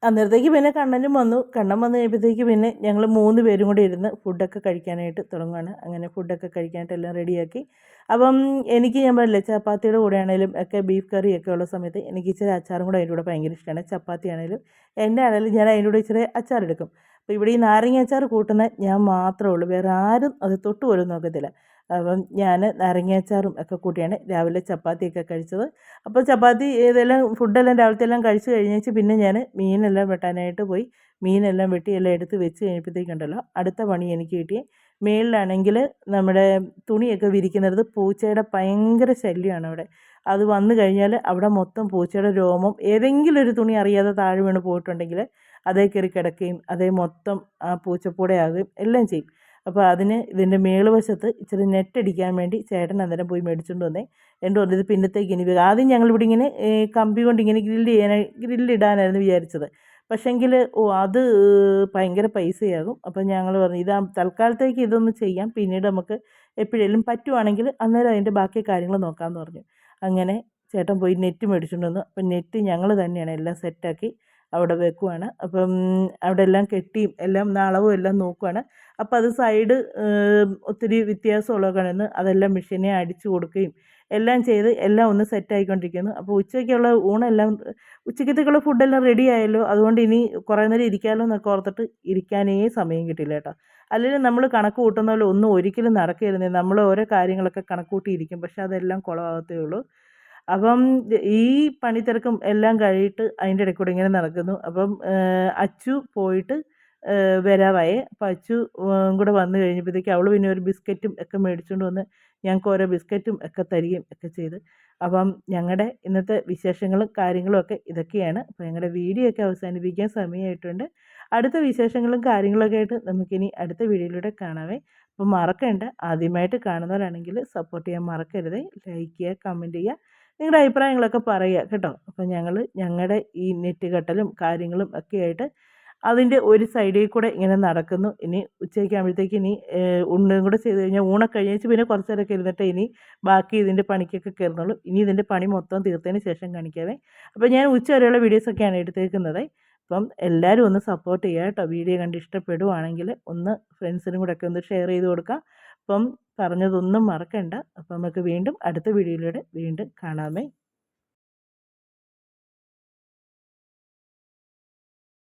അന്നേരത്തേക്ക് പിന്നെ കണ്ണനും വന്നു. കണ്ണൻ വന്നു കഴിയുമ്പോഴത്തേക്ക് പിന്നെ ഞങ്ങൾ 3 പേരും കൂടി ഇരുന്ന് ഫുഡൊക്കെ കഴിക്കാനായിട്ട് തുടങ്ങുകയാണ്. അങ്ങനെ ഫുഡൊക്കെ കഴിക്കാനായിട്ട് എല്ലാം റെഡിയാക്കി. അപ്പം എനിക്ക് ഞാൻ പറഞ്ഞില്ലേ ചപ്പാത്തിയുടെ കൂടെ ആണെങ്കിലും ഒക്കെ ബീഫ് കറിയൊക്കെ ഉള്ള സമയത്ത് എനിക്ക് ഇച്ചിരി അച്ചാറും കൂടെ അതിൻ്റെ കൂടെ ഭയങ്കര ഇഷ്ടമാണ്. ചപ്പാത്തി ആണെങ്കിലും എൻ്റെ ആണെങ്കിലും ഞാൻ അതിൻ്റെ കൂടെ ഇച്ചിരി അച്ചാറെടുക്കും. അപ്പോൾ ഇവിടെ ഈ നാരങ്ങ അച്ചാർ കൂട്ടുന്ന ഞാൻ മാത്രമേ ഉള്ളൂ. വേറെ ആരും അത് തൊട്ട് പോലും നോക്കത്തില്ല. അപ്പം ഞാൻ നാരങ്ങാച്ചാറും ഒക്കെ കൂട്ടിയാണ് രാവിലെ ചപ്പാത്തിയൊക്കെ കഴിച്ചത്. അപ്പോൾ ചപ്പാത്തി ഇതെല്ലാം ഫുഡെല്ലാം രാവിലത്തെ എല്ലാം കഴിച്ച് കഴിഞ്ഞേച്ച് പിന്നെ ഞാൻ മീനെല്ലാം വെട്ടാനായിട്ട് പോയി. മീനെല്ലാം വെട്ടി എല്ലാം എടുത്ത് വെച്ച് കഴിഞ്ഞപ്പോഴത്തേക്കുണ്ടല്ലോ അടുത്ത പണി എനിക്ക് കിട്ടി. മേളിലാണെങ്കിൽ നമ്മുടെ തുണിയൊക്കെ വിരിക്കുന്നിടത്ത് പൂച്ചയുടെ ഭയങ്കര ശല്യമാണ് അവിടെ. അത് വന്നു കഴിഞ്ഞാൽ അവിടെ മൊത്തം പൂച്ചയുടെ രോമം ഏതെങ്കിലും ഒരു തുണി അറിയാതെ താഴെ വീണ് പോയിട്ടുണ്ടെങ്കിൽ അതേ കയറി കിടക്കുകയും അതേ മൊത്തം ആ പൂച്ചപ്പൂടയാകുകയും എല്ലാം ചെയ്യും. അപ്പോൾ അതിന് ഇതിൻ്റെ മേളുവശത്ത് ഇച്ചിരി നെറ്റ് അടിക്കാൻ വേണ്ടി ചേട്ടൻ അന്നേരം പോയി മേടിച്ചുകൊണ്ട് വന്നേ. എന്നിട്ട് വന്നത് പിന്നത്തേക്ക് ഇനി ആദ്യം ഞങ്ങളിവിടെ ഇങ്ങനെ കമ്പി കൊണ്ട് ഇങ്ങനെ ഗ്രില്ലിടാനായിരുന്നു വിചാരിച്ചത്. പക്ഷേങ്കിൽ അത് ഭയങ്കര പൈസയാകും. അപ്പോൾ ഞങ്ങൾ പറഞ്ഞു ഇതാ തൽക്കാലത്തേക്ക് ഇതൊന്ന് ചെയ്യാം, പിന്നീട് നമുക്ക് എപ്പോഴേലും പറ്റുവാണെങ്കിൽ അന്നേരം അതിൻ്റെ ബാക്കി കാര്യങ്ങൾ നോക്കാമെന്ന് പറഞ്ഞു. അങ്ങനെ ചേട്ടൻ പോയി നെറ്റ് മേടിച്ചുകൊണ്ട് വന്നു. അപ്പം നെറ്റ് ഞങ്ങൾ തന്നെയാണ് എല്ലാം സെറ്റാക്കി അവിടെ വെക്കുവാണ്. അപ്പം അവിടെ എല്ലാം കെട്ടിയും എല്ലാം അളവും എല്ലാം നോക്കുവാണ്. അപ്പോൾ അത് സൈഡ് ഒത്തിരി വ്യത്യാസമുള്ളതൊക്കെയാണെന്ന് അതെല്ലാം മെഷീനെ അടിച്ചു കൊടുക്കുകയും എല്ലാം ചെയ്ത് എല്ലാം ഒന്ന് സെറ്റായിക്കൊണ്ടിരിക്കുന്നു. അപ്പോൾ ഉച്ചയ്ക്കുള്ള ഊണെല്ലാം ഉച്ചയ്ക്കത്തേക്കുള്ള ഫുഡെല്ലാം റെഡി ആയല്ലോ. അതുകൊണ്ട് ഇനി കുറേ നേരം ഇരിക്കാമല്ലോ എന്നൊക്കെ ഓർത്തിട്ട് ഇരിക്കാനേ സമയം കിട്ടില്ല കേട്ടോ. അല്ലെങ്കിൽ നമ്മൾ കണക്ക് കൂട്ടുന്ന പോലെ ഒന്നും ഒരിക്കലും നടക്കുകയില്ല. നമ്മൾ ഓരോ കാര്യങ്ങളൊക്കെ കണക്ക് കൂട്ടിയിരിക്കും, പക്ഷേ അതെല്ലാം കുളമാകത്തേ ഉള്ളൂ. അപ്പം ഈ പണിത്തിരക്കും എല്ലാം കഴിഞ്ഞിട്ട് അതിൻ്റെ ഇടയിൽ കൂടെ ഇങ്ങനെ നടക്കുന്നു. അപ്പം അച്ചു പോയിട്ട് വരാറായേ. അപ്പം അച്ചു കൂടെ വന്നു കഴിഞ്ഞപ്പോഴത്തേക്ക് അവൾ പിന്നെ ഒരു ബിസ്ക്കറ്റും ഒക്കെ മേടിച്ചുകൊണ്ട് വന്ന് ഞങ്ങൾക്ക് ഓരോ ബിസ്ക്കറ്റും ഒക്കെ തരികയും ഒക്കെ ചെയ്ത്. അപ്പം ഞങ്ങളുടെ ഇന്നത്തെ വിശേഷങ്ങളും കാര്യങ്ങളും ഒക്കെ ഇതൊക്കെയാണ്. അപ്പോൾ ഞങ്ങളുടെ വീഡിയോ ഒക്കെ അവസാനിപ്പിക്കാൻ സമയമായിട്ടുണ്ട്. അടുത്ത വിശേഷങ്ങളും കാര്യങ്ങളൊക്കെ ആയിട്ട് നമുക്കിനി അടുത്ത വീഡിയോയിലൂടെ കാണാവേ. അപ്പോൾ മറക്കണ്ട, ആദ്യമായിട്ട് കാണുന്നവരാണെങ്കിൽ സപ്പോർട്ട് ചെയ്യാൻ മറക്കരുതേ. ലൈക്ക് ചെയ്യുക, കമൻറ്റ് ചെയ്യുക, നിങ്ങളുടെ അഭിപ്രായങ്ങളൊക്കെ പറയുക കേട്ടോ. അപ്പോൾ ഞങ്ങളുടെ ഈ നെറ്റ് കെട്ടലും കാര്യങ്ങളും ഒക്കെ ആയിട്ട് അതിൻ്റെ ഒരു സൈഡിൽ കൂടെ ഇങ്ങനെ നടക്കുന്നു. ഇനി ഉച്ചയ്ക്കാകുമ്പോഴത്തേക്ക് ഇനി ഊണും കൂടെ ചെയ്ത് കഴിഞ്ഞാൽ ഊണൊക്കെ കഴിഞ്ഞേച്ച് പിന്നെ കുറച്ച് നേരമൊക്കെ ഇരുന്നിട്ട് ഇനി ബാക്കി ഇതിൻ്റെ പണിക്കൊക്കെ കയറുന്നുള്ളൂ. ഇനി ഇതിൻ്റെ പണി മൊത്തം തീർത്തതിന് ശേഷം കാണിക്കാവേ. അപ്പോൾ ഞാൻ ഉച്ച വരെയുള്ള വീഡിയോസൊക്കെയാണ് എടുത്തേക്കുന്നത്. അപ്പം എല്ലാവരും ഒന്ന് സപ്പോർട്ട് ചെയ്യുക കേട്ടോ. വീഡിയോ കണ്ട് ഇഷ്ടപ്പെടുവാണെങ്കിൽ ഒന്ന് ഫ്രണ്ട്സിനും കൂടെ ഒക്കെ ഒന്ന് ഷെയർ ചെയ്ത് കൊടുക്കാം. അപ്പം പറഞ്ഞതൊന്നും മറക്കണ്ട. അപ്പം നമുക്ക് വീണ്ടും അടുത്ത വീഡിയോയിലൂടെ വീണ്ടും കാണാമേ.